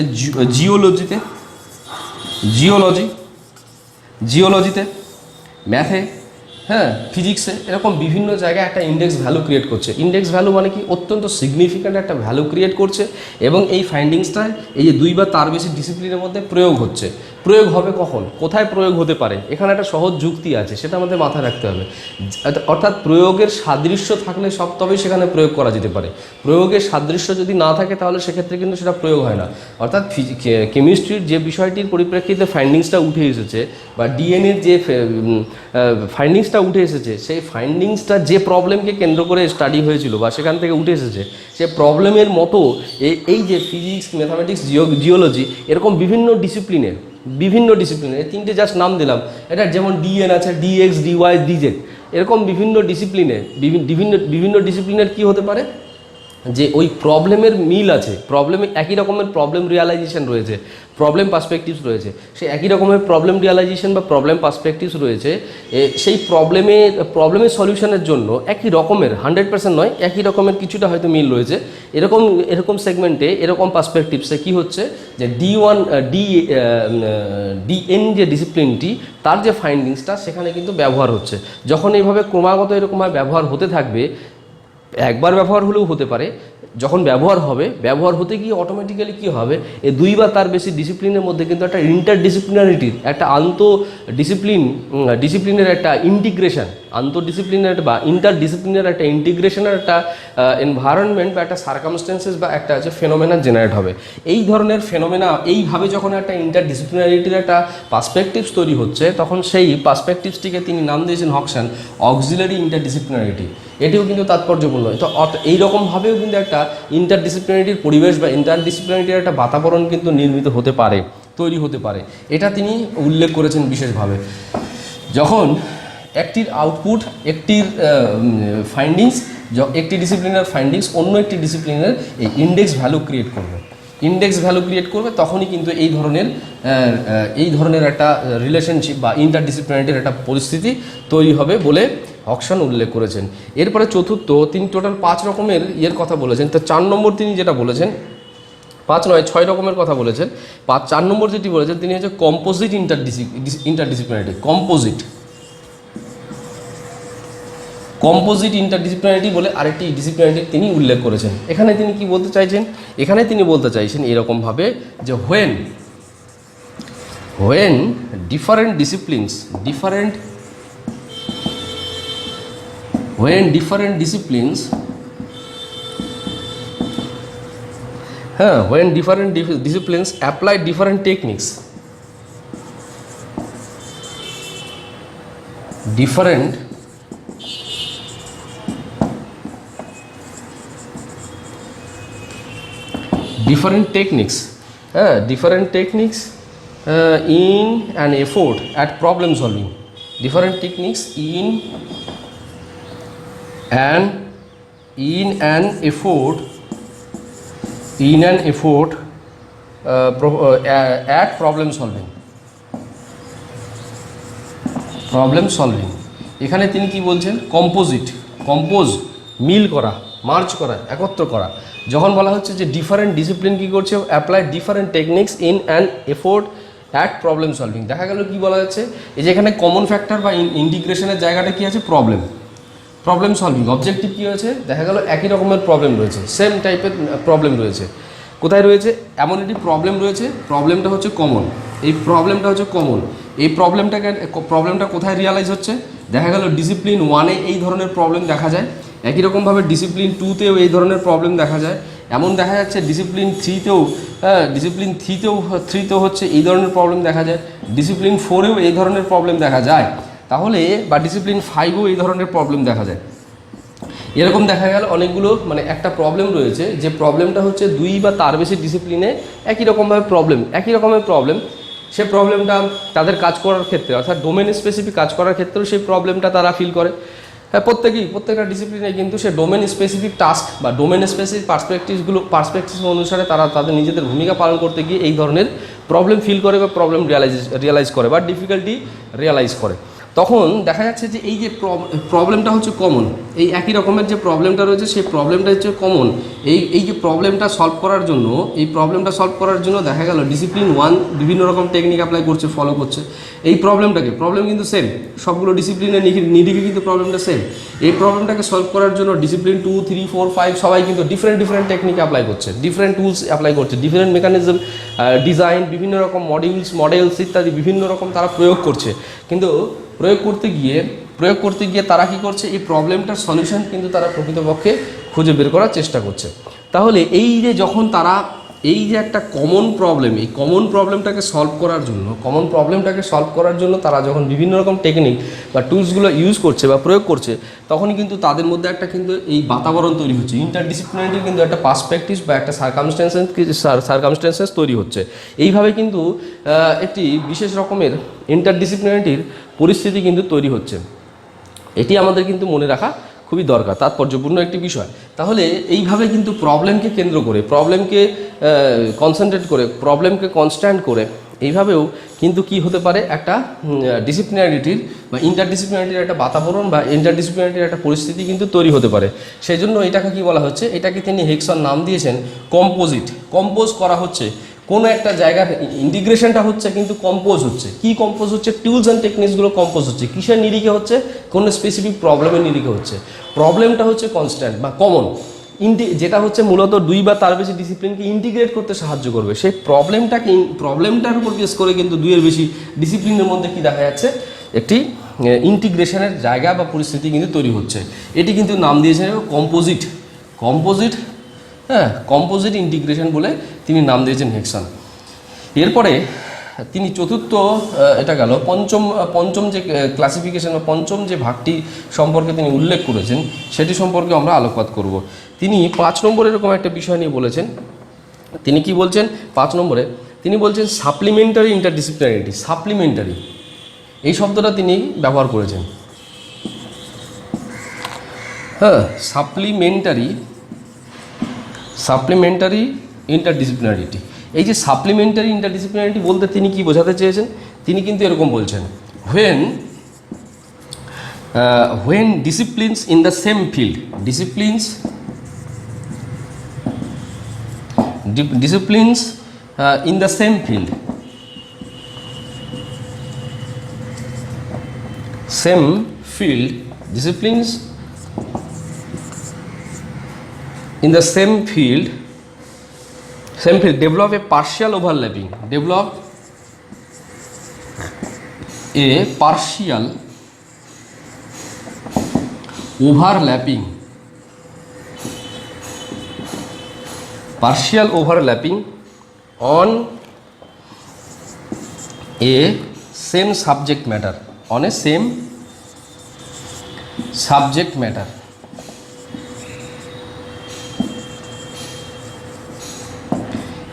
জিওলজিতে, ম্যাথে, ফিজিক্সে, এরকম বিভিন্ন জায়গায় একটা ইন্ডেক্স ভ্যালু ক্রিয়েট করছে। ইন্ডেক্স ভ্যালু মানে কি, অত্যন্ত সিগনিফিক্যান্ট একটা ভ্যালু ক্রিয়েট করছে, এবং এই ফাইন্ডিংসটা এই যে দুই বা তার বেশি ডিসিপ্লিনের মধ্যে প্রয়োগ হচ্ছে। প্রয়োগ হবে কখন, কোথায় প্রয়োগ হতে পারে, এখানে একটা সহজ যুক্তি আছে, সেটা আমাদের মাথায় রাখতে হবে। অর্থাৎ প্রয়োগের সাদৃশ্য থাকলে তবেই সেখানে প্রয়োগ করা যেতে পারে। প্রয়োগের সাদৃশ্য যদি না থাকে তাহলে সেক্ষেত্রে কিন্তু সেটা প্রয়োগ হয় না। অর্থাৎ কেমিস্ট্রির যে বিষয়টির পরিপ্রেক্ষিতে ফাইন্ডিংসটা উঠে এসেছে, বা ডিএনএর যে ফাইন্ডিংসটা উঠে এসেছে, সেই ফাইন্ডিংসটা যে প্রবলেমকে কেন্দ্র করে স্টাডি হয়েছিল বা সেখান থেকে উঠে এসেছে, সে প্রবলেমের মতো এই যে ফিজিক্স, ম্যাথামেটিক্স, জিওলজি, এরকম বিভিন্ন ডিসিপ্লিনের এই তিনটে জাস্ট নাম দিলাম। এটা যেমন ডিএন আছে, ডিএক্স, ডিওয়াই, ডিজেড, এরকম বিভিন্ন ডিসিপ্লিনের কি হতে পারে, যে ওই প্রবলেমের মিল আছে, প্রবলেমে একই রকমের প্রবলেম রিয়ালাইজেশন রয়েছে, প্রবলেম পার্সপেক্টিভস রয়েছে, সেই একই রকমের প্রবলেম রিয়ালাইজেশন বা প্রবলেম পার্সপেক্টিভস রয়েছে, সেই প্রবলেমের সলিউশনের জন্য একই রকমের 100% নয়, একই রকমের কিছুটা হয়তো মিল রয়েছে। এরকম সেগমেন্টে এরকম পার্সপেক্টিভসে কি হচ্ছে যে ডিএন যে ডিসিপ্লিনটি তার যে ফাইন্ডিংসটা সেখানে কিন্তু ব্যবহার হচ্ছে। যখন এইভাবে ক্রমাগত এরকমভাবে ব্যবহার হতে থাকবে, একবার ব্যবহার হলেও হতে পারে, যখন ব্যবহার হতে গিয়ে অটোমেটিক্যালি কী হবে, এই দুই বা তার বেশি ডিসিপ্লিনের মধ্যে কিন্তু একটা ইন্টারডিসিপ্লিনারিটির একটা ডিসিপ্লিনের একটা ইন্টিগ্রেশন, আন্তঃডিসিপ্লিনের বা ইন্টারডিসিপ্লিনের একটা ইন্টিগ্রেশনের একটা এনভায়রনমেন্ট বা একটা সার্কামস্টেন্সেস বা একটা যে ফেনোমেনা জেনারেট হবে। এই ধরনের ফেনোমেনা এইভাবে যখন একটা ইন্টারডিসিপ্লিনারিটির একটা পার্সপেক্টিভস তৈরি হচ্ছে, তখন সেই পার্সপেক্টিভসটিকে তিনি নাম দিয়েছেন হক্সান অক্সিলারি ইন্টারডিসিপ্লিনারিটি। এটিও কিন্তু তাৎপর্যপূর্ণ। তো এইরকমভাবেও কিন্তু একটা ইন্টারডিসিপ্লিনারিটির পরিবেশ বা ইন্টারডিসিপ্লিনারিটির একটা বাতাবরণ কিন্তু নির্মিত হতে পারে, তৈরি হতে পারে। এটা তিনি উল্লেখ করেছেন বিশেষভাবে। যখন একটির আউটপুট, একটির ফাইন্ডিংস, একটি ডিসিপ্লিনের ফাইন্ডিংস অন্য একটি ডিসিপ্লিনের এই ইন্ডেক্স ভ্যালু ক্রিয়েট করবে, তখনই কিন্তু এই ধরনের একটা রিলেশনশিপ বা ইন্টারডিসিপ্লিনারিটির একটা পরিস্থিতি তৈরি হবে বলে হক্সান উল্লেখ করেছেন। এরপরে চতুর্থ, তিনি টোটাল 5 রকমের কথা বলেছেন। তো 4 নম্বর তিনি যেটা বলেছেন, 5 নয় 6 রকমের কথা বলেছেন। 4 নম্বর যেটি বলেছেন তিনি হচ্ছে কম্পোজিট ইন্টারডিসিপ্লিনারিটি। কম্পোজিট ইন্টারডিসিপ্লিনারিটি বলে আরেকটি ডিসিপ্লিনারিটি তিনি উল্লেখ করেছেন। এখানে তিনি কি বলতে চাইছেন? এখানে তিনি বলতে চাইছেন এরকমভাবে যে when different disciplines apply different techniques, different techniques in an effort at problem solving, different techniques in an effort at problem solving। এখানে তিনি কি বলছেন? কম্পোজ মিল করা, মার্চ করা, একত্র করা। যখন বলা হচ্ছে যে ডিফারেন্ট ডিসিপ্লিন কী করছে, apply different techniques in an effort at problem solving. দেখা গেল কি বলা যাচ্ছে, এই যে এখানে কমন ফ্যাক্টর বা ইন্টিগ্রেশনের জায়গাটা কী আছে? Problem solving. অবজেক্টিভ কী হয়েছে? দেখা গেল একই রকমের প্রবলেম রয়েছে, সেম টাইপের প্রবলেম রয়েছে। কোথায় রয়েছে? এমন একটি প্রবলেম রয়েছে, প্রবলেমটা হচ্ছে কমন। এই প্রবলেমটা কোথায় রিয়ালাইজ হচ্ছে? দেখা গেল ডিসিপ্লিন 1-এ এই ধরনের প্রবলেম দেখা যায়, একই রকমভাবে ডিসিপ্লিন 2-তেও এই ধরনের প্রবলেম দেখা যায়। এমন দেখা যাচ্ছে ডিসিপ্লিন 3তেও হচ্ছে এই ধরনের প্রবলেম দেখা যায়, ডিসিপ্লিন 4-এও এই ধরনের প্রবলেম দেখা যায়, তাহলে বা ডিসিপ্লিন 5-এও এই ধরনের প্রবলেম দেখা যায়। এরকম দেখা গেল অনেকগুলো, মানে একটা প্রবলেম রয়েছে যে প্রবলেমটা হচ্ছে 2 বা তার বেশি ডিসিপ্লিনে একই রকমের প্রবলেম, সে প্রবলেমটা তাদের কাজ করার ক্ষেত্রে, অর্থাৎ ডোমেন স্পেসিফিক কাজ করার ক্ষেত্রেও সেই প্রবলেমটা তারা ফিল করে। হ্যাঁ, প্রত্যেকটা ডিসিপ্লিনে কিন্তু সে ডোমেন স্পেসিফিক টাস্ক বা ডোমেন স্পেসিফিক পার্সপেক্টিভ অনুসারে তারা তাদের নিজেদের ভূমিকা পালন করতে গিয়ে এই ধরনের প্রবলেম ফিল করে বা প্রবলেম রিয়ালাইজ করে বা ডিফিকাল্টি রিয়ালাইজ করে। তখন দেখা যাচ্ছে যে এই যে প্রবলেমটা হচ্ছে কমন, এই একই রকমের যে প্রবলেমটা রয়েছে সেই প্রবলেমটা হচ্ছে কমন। এই যে প্রবলেমটা সলভ করার জন্য দেখা গেল ডিসিপ্লিন 1 বিভিন্ন রকম টেকনিক অ্যাপ্লাই করছে, ফলো করছে। এই প্রবলেম কিন্তু সেম, সবগুলো ডিসিপ্লিনের নিরিখে কিন্তু প্রবলেমটা সেম। এই প্রবলেমটাকে সলভ করার জন্য ডিসিপ্লিন 2, 3, 4, 5 সবাই কিন্তু ডিফারেন্ট টেকনিক অ্যাপ্লাই করছে, ডিফারেন্ট টুলস অ্যাপ্লাই করছে, ডিফারেন্ট মেকানিজম, ডিজাইন, বিভিন্ন রকম মডেলস ইত্যাদি বিভিন্ন রকম তারা প্রয়োগ করছে। কিন্তু প্রয়োগ করতে গিয়ে তারা কি করছে? এই প্রবলেমটার সলিউশন কিন্তু তারা প্রকৃতপক্ষে খুঁজে বের করার চেষ্টা করছে। তাহলে এই যে যখন তারা এই যে একটা কমন প্রবলেম, এই কমন প্রবলেমটাকে সলভ করার জন্য তারা যখন বিভিন্ন রকম টেকনিক বা টুলসগুলো ইউজ করছে বা প্রয়োগ করছে, তখনই কিন্তু তাদের মধ্যে একটা কিন্তু এই বাতাবরণ তৈরি হচ্ছে, ইন্টারডিসিপ্লিনারিটির কিন্তু একটা পার্সপেক্টিভ বা একটা সার্কামস্টেন্সেস তৈরি হচ্ছে। এইভাবে কিন্তু একটি বিশেষ রকমের ইন্টারডিসিপ্লিনারিটির পরিস্থিতি কিন্তু তৈরি হচ্ছে। এটি আমাদের কিন্তু মনে রাখা খুবই দরকার, তাৎপর্যপূর্ণ একটি বিষয়। তাহলে এইভাবে কিন্তু প্রবলেমকে কেন্দ্র করে, প্রবলেমকে কনসেন্ট্রেট করে, প্রবলেমকে কনস্ট্যান্ট করে এইভাবেও কিন্তু কি হতে পারে, একটা ডিসিপ্লিনারিটির বা ইন্টারডিসিপ্লিনারিটির একটা বাতাবরণ বা ইন্টারডিসিপ্লিনারিটির একটা পরিস্থিতি কিন্তু তৈরি হতে পারে। সেই জন্য এটাকে কি বলা হচ্ছে, এটাকে তিনি হেক্সন নাম দিয়েছেন কম্পোজিট। কম্পোজ করা হচ্ছে কোনো একটা জায়গার, ইন্টিগ্রেশনটা হচ্ছে কিন্তু কম্পোজ হচ্ছে। কি কম্পোজ হচ্ছে? টুলস অ্যান্ড টেকনিক্সগুলো কম্পোজ হচ্ছে। কিসের নিরিখে হচ্ছে? কোনো স্পেসিফিক প্রবলেমের নিরিখে হচ্ছে। প্রবলেমটা হচ্ছে কনস্ট্যান্ট বা কমন, যেটা হচ্ছে মূলত দুই বা তার বেশি ডিসিপ্লিনকে ইন্টিগ্রেট করতে সাহায্য করবে। সেই প্রবলেমটার উপর বেস করে কিন্তু দুইয়ের বেশি ডিসিপ্লিনের মধ্যে কি দেখা যাচ্ছে, একটি ইন্টিগ্রেশনের জায়গা বা পরিস্থিতি কিন্তু তৈরি হচ্ছে। এটি কিন্তু নাম দিয়েছেন কম্পোজিট, কম্পোজিট ইন্টিগ্রেশন বলে তিনি নাম দিয়েছেন হেক্সন। এরপরে তিনি চতুর্থ, এটা গেল পঞ্চম যে ক্লাসিফিকেশন বা পঞ্চম যে ভাগটি সম্পর্কে তিনি উল্লেখ করেছেন সেটি সম্পর্কে আমরা আলোকপাত করব। তিনি 5 নম্বরে এরকম একটা বিষয় নিয়ে বলেছেন। তিনি কি বলছেন 5 নম্বরে? তিনি বলছেন সাপ্লিমেন্টারি ইন্টারডিসিপ্লিনারিটি। সাপ্লিমেন্টারি এই শব্দটা তিনি ব্যবহার করেছেন। হ্যাঁ, সাপ্লিমেন্টারি ইন্টারডিসিপ্লিনারিটি। এই যে সাপ্লিমেন্টারি ইন্টারডিসিপ্লিনারিটি বলতে তিনি কি বোঝাতে চেয়েছেন? তিনি কিন্তু এরকম বলছেন, when disciplines in the same field, disciplines in the same field, disciplines in the same field develop a partial overlapping, partial overlapping on a same subject matter,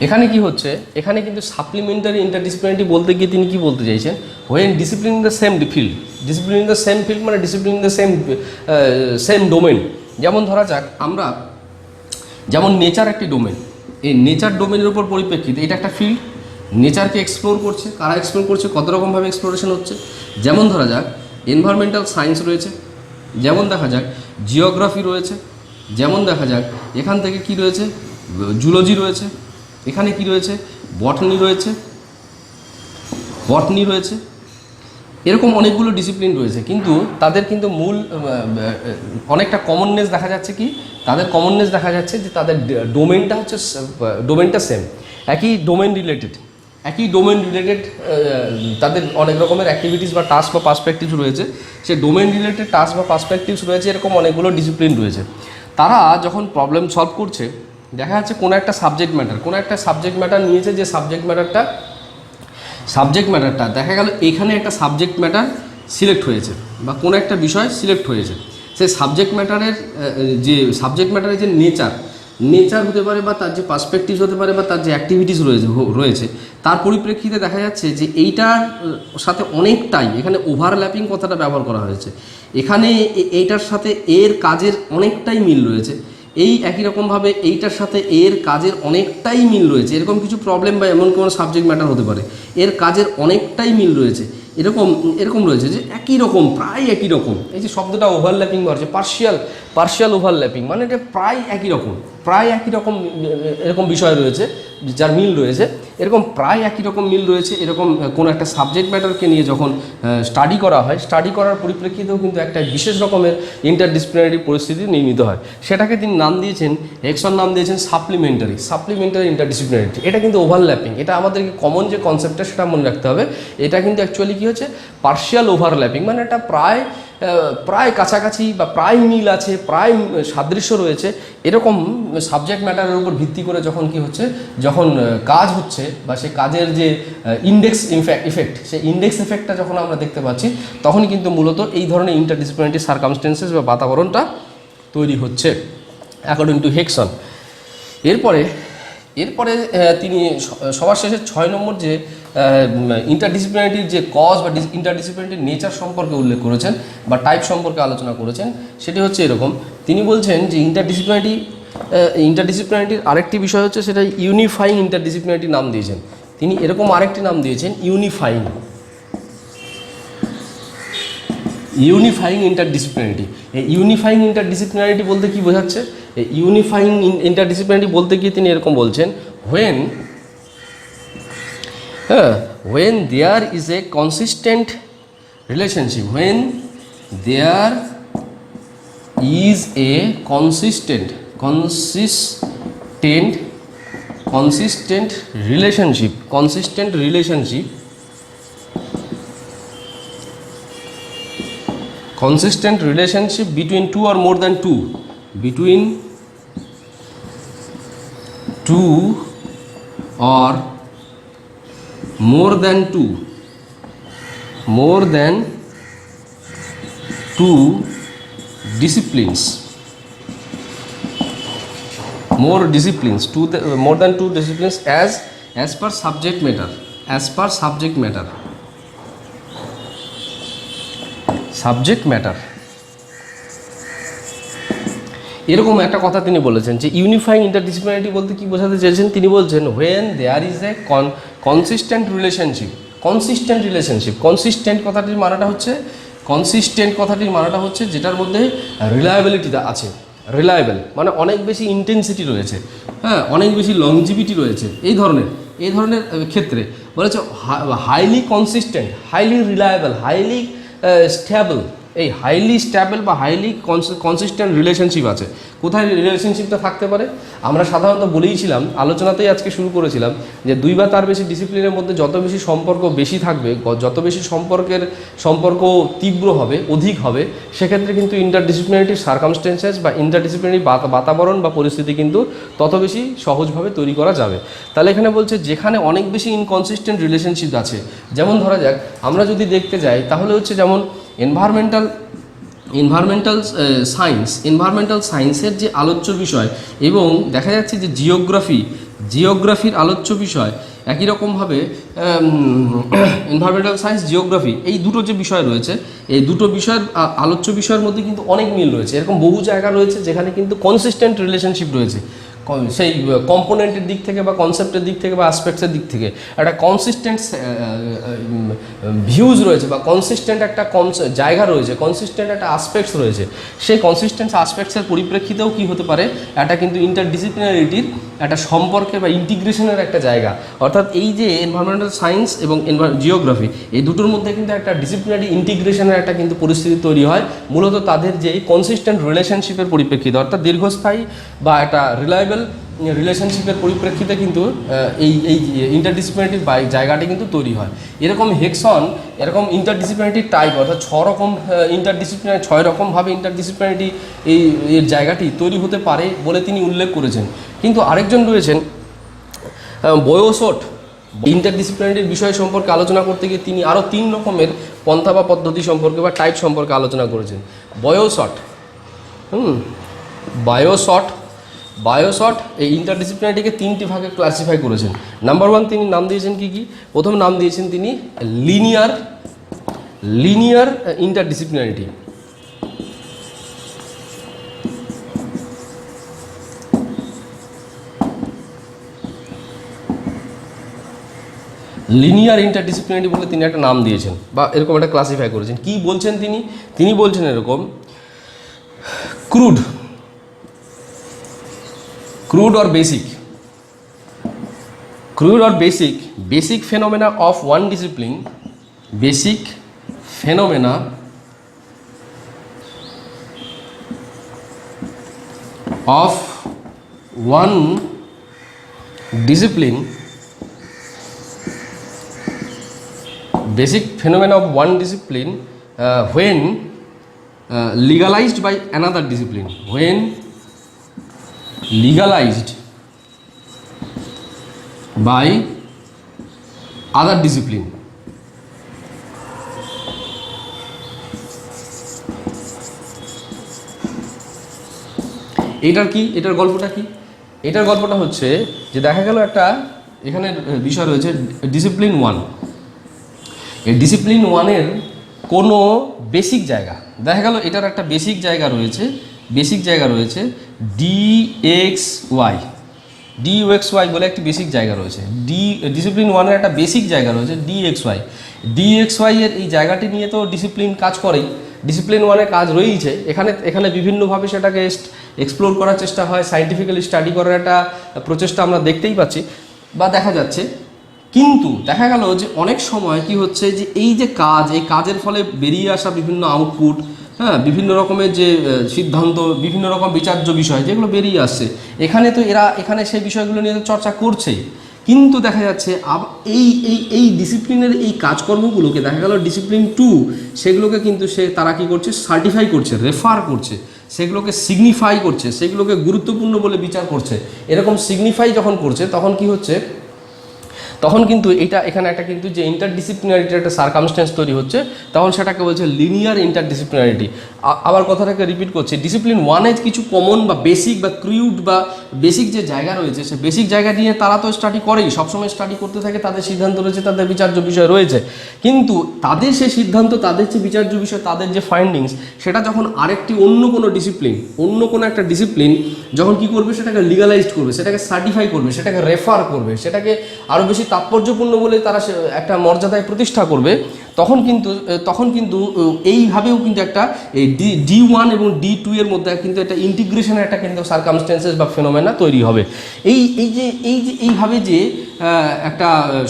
এখানে কি হচ্ছে, এখানে কিন্তু সাপ্লিমেন্টারি ইন্টারডিসিপ্লিনারিটি বলতে গিয়ে তিনি কি বলতে চাইছেন, when discipline in the same field, discipline in the same field মানে discipline in the same domain. যেমন ধরা যাক আমরা, যেমন নেচার একটি ডোমেন, এই নেচার ডোমেনের উপর পরিপ্রেক্ষিতে এটা একটা ফিল্ড, নেচারকে এক্সপ্লোর করছে। কারা এক্সপ্লোর করছে? কত রকমভাবে এক্সপ্লোরেশন হচ্ছে। যেমন ধরা যাক এনভায়রনমেন্টাল সায়েন্স রয়েছে, যেমন দেখা যাক জিওগ্রাফি রয়েছে, যেমন দেখা যাক এখান থেকে কি রয়েছে, জুলজি রয়েছে, এখানে কি রয়েছে, বটনি রয়েছে, এরকম অনেকগুলো ডিসিপ্লিন রয়েছে। কিন্তু তাদের কিন্তু মূল অনেকটা কমননেস দেখা যাচ্ছে। কি তাদের কমননেস দেখা যাচ্ছে যে তাদের ডোমেনটা সেম, একই ডোমেন রিলেটেড, তাদের অনেক রকমের অ্যাক্টিভিটিস বা টাস্ক বা পার্সপেক্টিভস রয়েছে। সে ডোমেন রিলেটেড টাস্ক বা পার্সপেক্টিভস রয়েছে, এরকম অনেকগুলো ডিসিপ্লিন রয়েছে। তারা যখন প্রবলেম সলভ করছে, দেখা যাচ্ছে কোনো একটা সাবজেক্ট ম্যাটার নিয়েছে, যে সাবজেক্ট ম্যাটারটা দেখা গেল এখানে একটা সাবজেক্ট ম্যাটার সিলেক্ট হয়েছে বা কোনো একটা বিষয় সিলেক্ট হয়েছে। সেই সাবজেক্ট ম্যাটারের যে নেচার হতে পারে বা তার যে পার্সপেক্টিভস হতে পারে বা তার যে অ্যাক্টিভিটিস রয়েছে তার পরিপ্রেক্ষিতে দেখা যাচ্ছে যে এইটার সাথে অনেকটাই, এখানে ওভারল্যাপিং কথাটা ব্যবহার করা হয়েছে, এখানে এইটার সাথে এর কাজের অনেকটাই মিল রয়েছে, এই একই রকমভাবে এইটার সাথে এর কাজের অনেকটাই মিল রয়েছে। এরকম কিছু প্রবলেম বা এমন কোনো সাবজেক্ট ম্যাটার হতে পারে, এর কাজের অনেকটাই মিল রয়েছে, এরকম রয়েছে যে একই রকম, প্রায় একই রকম। এই যে শব্দটা ওভারল্যাপিং হচ্ছে, পার্শিয়াল ওভারল্যাপিং মানে এটা প্রায় একই রকম এরকম বিষয় রয়েছে যার মিল রয়েছে, এরকম প্রায় একই রকম মিল রয়েছে। এরকম কোনো একটা সাবজেক্ট ম্যাটারকে নিয়ে যখন স্টাডি করা হয়, স্টাডি করার পরিপ্রেক্ষিতেও কিন্তু একটা বিশেষ রকমের ইন্টারডিসিপ্লিনারি পরিস্থিতি নির্মিত হয়। সেটাকে তিনি নাম দিয়েছেন, হেক্সন নাম দিয়েছেন সাপ্লিমেন্টারি ইন্টারডিসিপ্লিনারিটি। এটা কিন্তু ওভারল্যাপিং, এটা আমাদেরকে কমন যে কনসেপ্টটা সেটা মনে রাখতে হবে। এটা কিন্তু অ্যাকচুয়ালি কী হচ্ছে, পার্শিয়াল ওভারল্যাপিং মানে এটা প্রায় কাছাকাছি বা প্রায় মিল আছে, প্রায় সাদৃশ্য রয়েছে। এরকম সাবজেক্ট ম্যাটারের উপর ভিত্তি করে যখন কি হচ্ছে, যখন কাজ হচ্ছে বা সেই কাজের যে ইন্ডেক্স ইফেক্ট, সেই ইন্ডেক্স ইফেক্টটা যখন আমরা দেখতে পাচ্ছি, তখনই কিন্তু মূলত এই ধরনের ইন্টারডিসিপ্লিনারি সার্কামস্টেন্সেস বা বাতাবরণটা তৈরি হচ্ছে অ্যাকর্ডিং টু হেক্সন। এরপরে তিনি সবার শেষে 6 নম্বর যে ইন্টারডিসিপ্লিনারিটির যে কজ বা ইন্টারডিসিপ্লিনারিটির নেচার সম্পর্কে উল্লেখ করেছেন বা টাইপ সম্পর্কে আলোচনা করেছেন। সেটি হচ্ছে এরকম, তিনি বলছেন যে ইন্টারডিসিপ্লিনারিটির আরেকটি বিষয় হচ্ছে সেটা ইউনিফাইং ইন্টারডিসিপ্লিনারিটি নাম দিয়েছেন তিনি। এরকম আরেকটি নাম দিয়েছেন ইউনিফাইং ইন্টারডিসিপ্লিনারিটি। এই ইউনিফাইং ইন্টারডিসিপ্লিনারিটি বলতে কি বোঝাচ্ছে? এই ইউনিফাইং ইন্টারডিসিপ্লিনারিটি বলতে গিয়ে তিনি এরকম বলছেন, when there is a consistent relationship, when there is a consistent relationship between two or more than two, between two or more than two disciplines, more than two disciplines as per subject matter, এরকম একটা কথা তিনি বলেছেন যে ইউনিফাইং ইন্টারডিসিপ্লিনারিটি বলতে কি বোঝাতে চেয়েছেন? তিনি বলছেন when there is a consistent relationship, consistent কথাটির মানেটা হচ্ছে যেটার মধ্যে রিলায়েবিলিটিটা আছে। রিলায়েবল মানে অনেক বেশি ইন্টেন্সিটি রয়েছে, হ্যাঁ, অনেক বেশি লংজিভিটি রয়েছে, এই ধরনের ক্ষেত্রে বলেছে highly consistent, highly reliable, highly stable. এই হাইলি স্ট্যাবল বা হাইলি কনসিস্টেন্ট রিলেশনশিপ আছে। কোথায় রিলেশনশিপটা থাকতে পারে? আমরা সাধারণত বলেইছিলাম, আলোচনাতেই আজকে শুরু করেছিলাম যে দুই বা তার বেশি ডিসিপ্লিনের মধ্যে যত বেশি সম্পর্ক বেশি থাকবে, যত বেশি সম্পর্ক তীব্র হবে, অধিক হবে, সেক্ষেত্রে কিন্তু ইন্টারডিসিপ্লিনারিটির সার্কামস্টেন্সেস বা ইন্টারডিসিপ্লিনারি বাতাবরণ বা পরিস্থিতি কিন্তু তত বেশি সহজভাবে তৈরি করা যাবে। তাহলে এখানে বলছে যেখানে অনেক বেশি ইনকনসিস্টেন্ট রিলেশনশিপ আছে, যেমন ধরা যাক আমরা যদি দেখতে যাই তাহলে হচ্ছে যেমন এনভায়রনমেন্টাল সায়েন্সের যে আলোচ্য বিষয় এবং দেখা যাচ্ছে যে জিওগ্রাফির আলোচ্য বিষয় একই রকমভাবে এনভায়রনমেন্টাল সায়েন্স, জিওগ্রাফি এই দুটো যে বিষয় রয়েছে, এই দুটো বিষয়ের আলোচ্য বিষয়ের মধ্যে কিন্তু অনেক মিল রয়েছে। এরকম বহু জায়গা রয়েছে যেখানে কিন্তু কনসিস্টেন্ট রিলেশনশিপ রয়েছে, সেই কম্পোনেন্টের দিক থেকে বা কনসেপ্টের দিক থেকে বা আসপেক্টসের দিক থেকে একটা কনসিস্টেন্ট ভিউজ রয়েছে বা কনসিস্টেন্ট একটা জায়গা রয়েছে, কনসিস্টেন্ট একটা আসপেক্টস রয়েছে। সেই কনসিস্টেন্ট আসপেক্টসের পরিপ্রেক্ষিতেও কী হতে পারে, এটা কিন্তু ইন্টারডিসিপ্লিনারিটির একটা সম্পর্কে বা ইন্টিগ্রেশনের একটা জায়গা। অর্থাৎ এই যে এনভায়রনমেন্টাল সায়েন্স এবং জিওগ্রাফি এই দুটোর মধ্যে কিন্তু একটা ডিসিপ্লিনারি ইন্টিগ্রেশনের একটা কিন্তু পরিস্থিতি তৈরি হয়, মূলত তাদের যে কনসিস্টেন্ট রিলেশনশিপের পরিপ্রেক্ষিতে, অর্থাৎ দীর্ঘস্থায়ী বা একটা রিলায়েবল রিলেশনশিপের পরিপ্রেক্ষিতে কিন্তু এই ইন্টারডিসিপ্লিনারিটির জায়গাটি কিন্তু তৈরি হয়। এরকম হেক্সন, এরকম ইন্টারডিসিপ্লিনারিটির টাইপ, অর্থাৎ 6 রকমভাবে ইন্টারডিসিপ্লিনারিটি এর জায়গাটি তৈরি হতে পারে বলে তিনি উল্লেখ করেছেন। কিন্তু আরেকজন রয়েছেন বয়োসট, ইন্টারডিসিপ্লিনারিটির বিষয় সম্পর্কে আলোচনা করতে গিয়ে তিনি আরও 3 রকমের পন্থা বা পদ্ধতি সম্পর্কে বা টাইপ সম্পর্কে আলোচনা করেছেন। বায়োসট এই ইন্টারডিসিপ্লিনারিটিকে 3টি ভাগে ক্লাসিফাই করেছেন। নাম্বার 1 তিনি নাম দিয়েছেন কি? প্রথম নাম দিয়েছেন তিনি লিনিয়ার ইন্টারডিসিপ্লিনারিটি। লিনিয়ার ইন্টারডিসিপ্লিনারিটি বলে তিনি একটা নাম দিয়েছেন বা এরকম একটা ক্লাসিফাই করেছেন। কি বলছেন তিনি বলছেন এরকম crude or basic phenomena of one discipline, when legalized by another discipline, legalized by other discipline। এটার গল্পটা কি? এটার গল্পটা হচ্ছে যে দেখা গেল একটা এখানে বিষয় রয়েছে ডিসিপ্লিন 1। এই ডিসিপ্লিন 1-এর কোনো বেসিক জায়গা দেখা গেল, এটার একটা বেসিক জায়গা রয়েছে, DXY বলে একটি বেসিক জায়গা রয়েছে। ডিসিপ্লিন 1-এর একটা বেসিক জায়গা রয়েছে DXY এর এই জায়গাটি নিয়ে তো ডিসিপ্লিন কাজ করেই, ডিসিপ্লিন 1-এ কাজ রয়েছে। এখানে বিভিন্নভাবে সেটাকে এক্সপ্লোর করার চেষ্টা হয়, সায়েন্টিফিক্যালি স্টাডি করার একটা প্রচেষ্টা আমরা দেখতেই পাচ্ছি বা দেখা যাচ্ছে। কিন্তু দেখা গেল যে অনেক সময় কি হচ্ছে যে এই যে এই কাজের ফলে বেরিয়ে আসা বিভিন্ন আউটপুট, হ্যাঁ, বিভিন্ন রকমের যে সিদ্ধান্ত, বিভিন্ন রকম বিচার্য বিষয় যেগুলো বেরিয়ে আসছে, এখানে তো এখানে সেই বিষয়গুলো নিয়ে চর্চা করছেই। কিন্তু দেখা যাচ্ছে এই ডিসিপ্লিনের এই কাজকর্মগুলোকে দেখা গেল ডিসিপ্লিন 2 সেগুলোকে কিন্তু তারা কি করছে, সার্টিফাই করছে, রেফার করছে, সেগুলোকে সিগনিফাই করছে, সেগুলোকে গুরুত্বপূর্ণ বলে বিচার করছে। এরকম সিগনিফাই যখন করছে তখন কি হচ্ছে, তখন কিন্তু এখানে একটা কিন্তু যে ইন্টারডিসিপ্লিনারিটির একটা সার্কামস্টেন্স তৈরি হচ্ছে, তখন সেটাকে বলছে লিনিয়ার ইন্টারডিসিপ্লিনারিটি। আবার কথাটাকে রিপিট করছি, ডিসিপ্লিন 1-এ কিছু কমন বা বেসিক বা ক্রিউড বা বেসিক যে জায়গা রয়েছে, সে বেসিক জায়গা নিয়ে তারা তো স্টাডি করেই, সবসময় স্টাডি করতে থাকে, তাদের সিদ্ধান্ত রয়েছে, তাদের বিচার্য বিষয় রয়েছে। কিন্তু তাদের সেই সিদ্ধান্ত, তাদের যে বিচার্য বিষয়, তাদের যে ফাইন্ডিংস, সেটা যখন আরেকটি অন্য কোনো একটা ডিসিপ্লিন যখন কি করবে, সেটাকে লিগালাইজড করবে, সেটাকে সার্টিফাই করবে, সেটাকে রেফার করবে, সেটাকে আরও বেশি তাৎপর্যপূর্ণ বলে তারা একটা মর্যাদায় প্রতিষ্ঠা করবে, তখন কিন্তু এইভাবেও কিন্তু একটা এই D1 এবং D2 এর মধ্যে কিন্তু একটা ইন্টিগ্রেশনের একটা কিন্তু সার্কামস্টেন্সেস বা ফেনোমেনা তৈরি হবে। এইভাবে যে একটা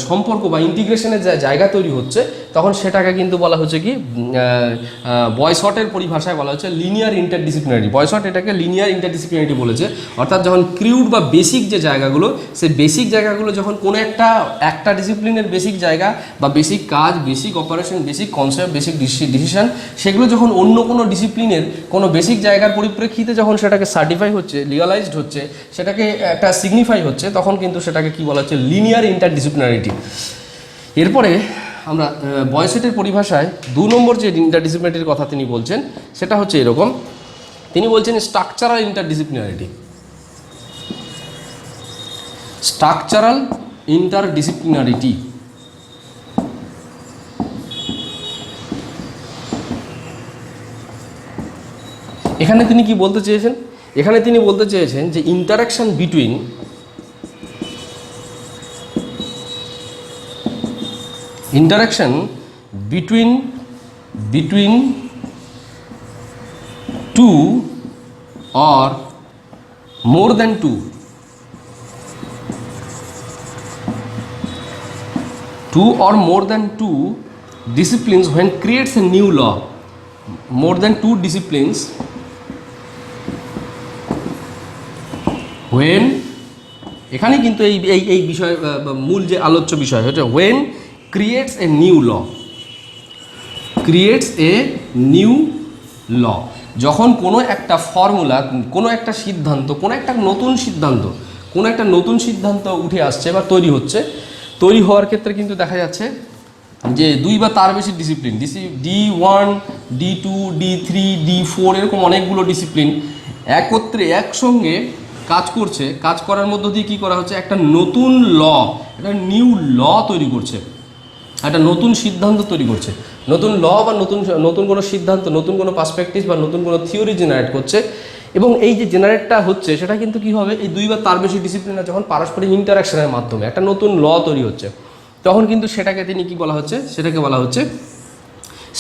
সম্পর্ক বা ইন্টিগ্রেশনের জায়গা তৈরি হচ্ছে, তখন সেটাকে কিন্তু বলা হচ্ছে কি, বয়সটের পরিভাষায় বলা হচ্ছে লিনিয়ার ইন্টারডিসিপ্লিনারি। বয়সট এটাকে লিনিয়ার ইন্টারডিসিপ্লিনারিটি বলেছে। অর্থাৎ যখন ক্রিউড বা বেসিক যে জায়গাগুলো, সেই বেসিক জায়গাগুলো যখন কোনো একটা ডিসিপ্লিনের বেসিক জায়গা বা বেসিক কাজ, basic operation, basic concept, basic decision, সেগুলো যখন অন্য কোনো ডিসিপ্লিনের কোনো বেসিক জায়গার পরিপ্রেক্ষিতে যখন সেটাকে সার্টিফাই হচ্ছে, লিগালাইজড হচ্ছে, সেটাকে একটা সিগনিফাই হচ্ছে, তখন কিন্তু সেটাকে কি বলা হচ্ছে, লিনিয়ার ইন্টারডিসিপ্লিনারিটি। এরপরে আমরা বয়সেটের পরিভাষায় 2 নম্বর যে ইন্টারডিসিপ্লিনারিটির কথা তিনি বলছেন, সেটা হচ্ছে এরকম। তিনি বলছেন স্ট্রাকচারাল ইন্টারডিসিপ্লিনারিটি। স্ট্রাকচারাল ইন্টারডিসিপ্লিনারিটি এখানে তিনি কি বলতে চেয়েছেন? এখানে তিনি বলতে চেয়েছেন যে interaction between two or more than two or more than two disciplines when creates a new law. More than two disciplines when, এখানে কিন্তু এই বিষয় মূল যে আলোচ্য বিষয় হচ্ছে when creates a new law, যখন কোনো একটা ফর্মুলা, কোনো একটা সিদ্ধান্ত, কোনো একটা নতুন সিদ্ধান্ত উঠে আসছে বা তৈরি হওয়ার ক্ষেত্রে কিন্তু দেখা যাচ্ছে যে 2 বা তার বেশি discipline, D1, D2, D3, D4 এরকম অনেকগুলো ডিসিপ্লিন একসঙ্গে কাজ করার মধ্য দিয়ে কী করা হচ্ছে, একটা নতুন একটা নিউ ল তৈরি করছে, একটা নতুন সিদ্ধান্ত তৈরি করছে, নতুন ল বা নতুন কোনো সিদ্ধান্ত, নতুন কোনো পার্সপেক্টিভ বা নতুন কোনো থিওরি জেনারেট করছে। এবং এই যে জেনারেটটা হচ্ছে, সেটা কিন্তু কী হবে, এই 2 বা তার বেশি ডিসিপ্লিনের যখন পারস্পরিক ইন্টারাকশনের মাধ্যমে একটা নতুন ল তৈরি হচ্ছে, তখন কিন্তু সেটাকে বলা হচ্ছে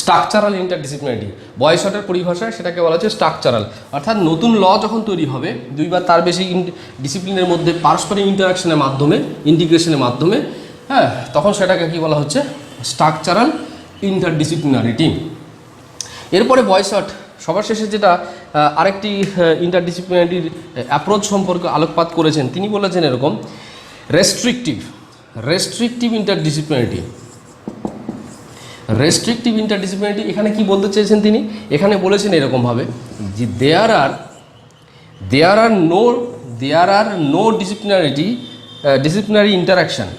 স্ট্রাকচারাল ইন্টারডিসিপ্লিনারিটি। বয়সটের পরিভাষায় সেটাকে বলা হচ্ছে স্ট্রাকচারাল। অর্থাৎ নতুন ল যখন তৈরি হবে 2 বা তার বেশি ডিসিপ্লিনের মধ্যে পারস্পরিক ইন্টারাকশনের মাধ্যমে, ইন্টিগ্রেশনের মাধ্যমে, হ্যাঁ, তখন সেটাকে কি বলা হচ্ছে, স্ট্রাকচারাল ইন্টারডিসিপ্লিনারিটি। এরপরে বয়সট সবার শেষে যেটা আরেকটি ইন্টারডিসিপ্লিনারিটির অ্যাপ্রোচ সম্পর্কে আলোকপাত করেছেন, তিনি বলেছেন এরকম রেস্ট্রিকটিভ ইন্টারডিসিপ্লিনারিটি। এখানে কি বলতে চেয়েছেন তিনি? এখানে বলেছেন এরকমভাবে যে there are no disciplinary interaction,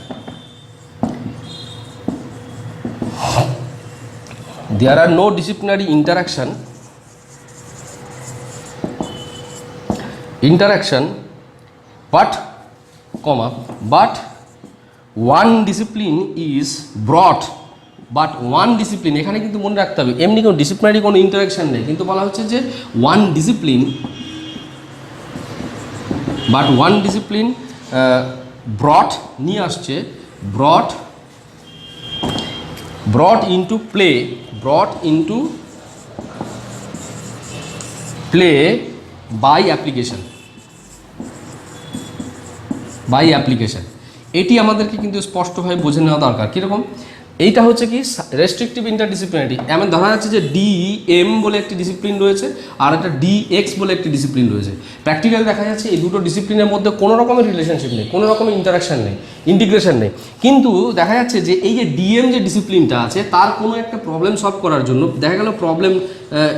there are no disciplinary interaction but one discipline is brought, but one discipline, এখানে কিন্তু মনে রাখতে হবে এমনি কোনো ডিসিপ্লিনারি কোনো ইন্টারাকশান নেই, কিন্তু বলা হচ্ছে যে one discipline, but one discipline brought নিয়ে আসছে, brought into play, brought into play by application, by application. এটি আমাদেরকে কিন্তু স্পষ্টভাবে বুঝে নেওয়া দরকার। কীরকম? এইটা হচ্ছে কি রেস্ট্রিকটিভ ইন্টারডিসিপ্লিনারিটি। এমন ধরা যাচ্ছে যে ডিএম বলে একটি ডিসিপ্লিন রয়েছে আর একটা ডিএক্স বলে একটি ডিসিপ্লিন রয়েছে। প্র্যাকটিক্যালি দেখা যাচ্ছে এই দুটো ডিসিপ্লিনের মধ্যে কোনো রকমের রিলেশনশিপ নেই, কোনো রকমের ইন্টারাকশান নেই, ইন্টিগ্রেশন নেই। কিন্তু দেখা যাচ্ছে যে এই যে ডিএম যে ডিসিপ্লিনটা আছে তার কোনো একটা প্রবলেম সলভ করার জন্য দেখা গেল প্রবলেম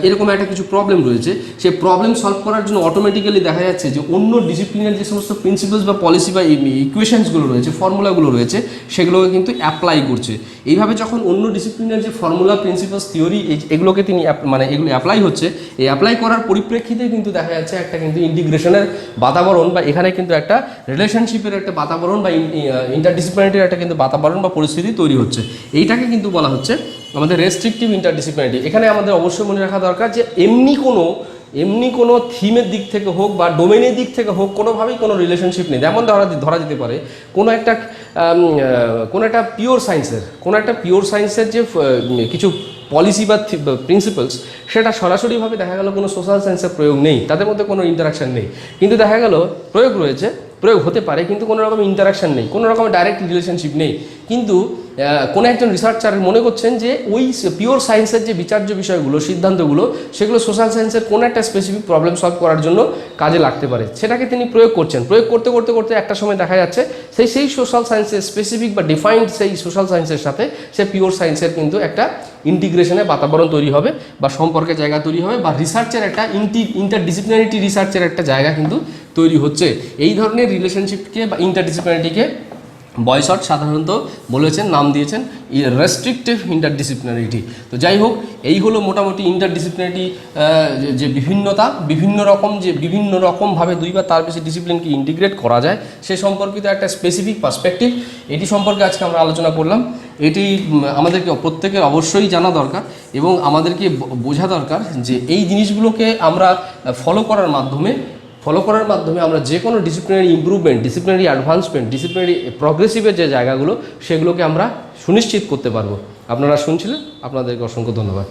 এরকম একটা কিছু প্রবলেম রয়েছে, সেই প্রবলেম সলভ করার জন্য অটোমেটিক্যালি দেখা যাচ্ছে যে অন্য ডিসিপ্লিনের যে সমস্ত প্রিন্সিপালস বা পলিসি বা ইকুয়েশনসগুলো রয়েছে, ফর্মুলাগুলো রয়েছে, সেগুলোকে কিন্তু অ্যাপ্লাই করছে। এইভাবে যখন অন্য ডিসিপ্লিনের যে ফর্মুলা, প্রিন্সিপালস, থিওরি এগুলোকে তিনি মানে এগুলো অ্যাপ্লাই হচ্ছে, এই অ্যাপ্লাই করার পরিপ্রেক্ষিতে কিন্তু দেখা যাচ্ছে একটা কিন্তু ইন্টিগ্রেশনের বাতাবরণ বা এখানে কিন্তু একটা রিলেশনশিপের একটা বাতাবরণ বা ইন্টারডিসিপ্লিনারিটির একটা কিন্তু বাতাবরণ বা পরিস্থিতি তৈরি হচ্ছে। এইটাকে কিন্তু বলা হচ্ছে আমাদের রেস্ট্রিকটিভ ইন্টারডিসিপ্লিনারিটি। এখানে আমাদের অবশ্যই মনে রাখা দরকার যে এমনি কোনো থিমের দিক থেকে হোক বা ডোমেনের দিক থেকে হোক কোনোভাবেই কোনো রিলেশনশিপ নেই। যেমন ধরা যেতে পারে কোনো একটা পিওর সায়েন্সের যে কিছু পলিসি বা প্রিন্সিপালস, সেটা সরাসরিভাবে দেখা গেল কোনো সোশ্যাল সায়েন্সের প্রয়োগ নেই, তাদের মধ্যে কোনো ইন্টারাকশান নেই, কিন্তু দেখা গেল প্রয়োগ হতে পারে কিন্তু কোনো রকম ইন্টারাকশান নেই, কোনো রকম ডাইরেক্ট রিলেশনশিপ নেই। কিন্তু কোনো একজন রিসার্চার মনে করছেন যে ওই পিওর সায়েন্সের যে বিচার্য বিষয়গুলো, সিদ্ধান্তগুলো, সেগুলো সোশ্যাল সায়েন্সের কোনো একটা স্পেসিফিক প্রবলেম সলভ করার জন্য কাজে লাগতে পারে, সেটাকে তিনি প্রয়োগ করতে একটা সময় দেখা যাচ্ছে সেই সোশ্যাল সায়েন্সের স্পেসিফিক বা ডিফাইন্ড সেই সোশ্যাল সায়েন্সের সাথে সে পিওর সায়েন্সের কিন্তু একটা ইন্টিগ্রেশনের বাতাবরণ তৈরি হবে বা সম্পর্কের জায়গা তৈরি হবে বা রিসার্চের একটা ইন্টারডিসিপ্লিনারিটি রিসার্চের একটা জায়গা কিন্তু তৈরি হচ্ছে। এই ধরনের রিলেশনশিপকে বা ইন্টারডিসিপ্লিনারিটিকে বয়সট সাধারণত বলেছেন, নাম দিয়েছেন রেস্ট্রিকটিভ ইন্টারডিসিপ্লিনারিটি। তো যাই হোক, এই হলো মোটামুটি ইন্টারডিসিপ্লিনারিটি যে বিভিন্ন রকমভাবে দুই বা তার বেশি ডিসিপ্লিনকে ইন্টিগ্রেট করা যায় সে সম্পর্কিত একটা স্পেসিফিক পার্সপেক্টিভ, এটি সম্পর্কে আজকে আমরা আলোচনা করলাম। এটি আমাদেরকে প্রত্যেকের অবশ্যই জানা দরকার এবং আমাদেরকে বোঝা দরকার যে এই জিনিসগুলোকে আমরা ফলো করার মাধ্যমে আমরা যে কোনো disciplinary improvement, disciplinary advancement, disciplinary প্রগ্রেসিভের যে জায়গাগুলো সেগুলোকে আমরা সুনিশ্চিত করতে পারবো। আপনারা শুনছিলেন, আপনাদেরকে অসংখ্য ধন্যবাদ।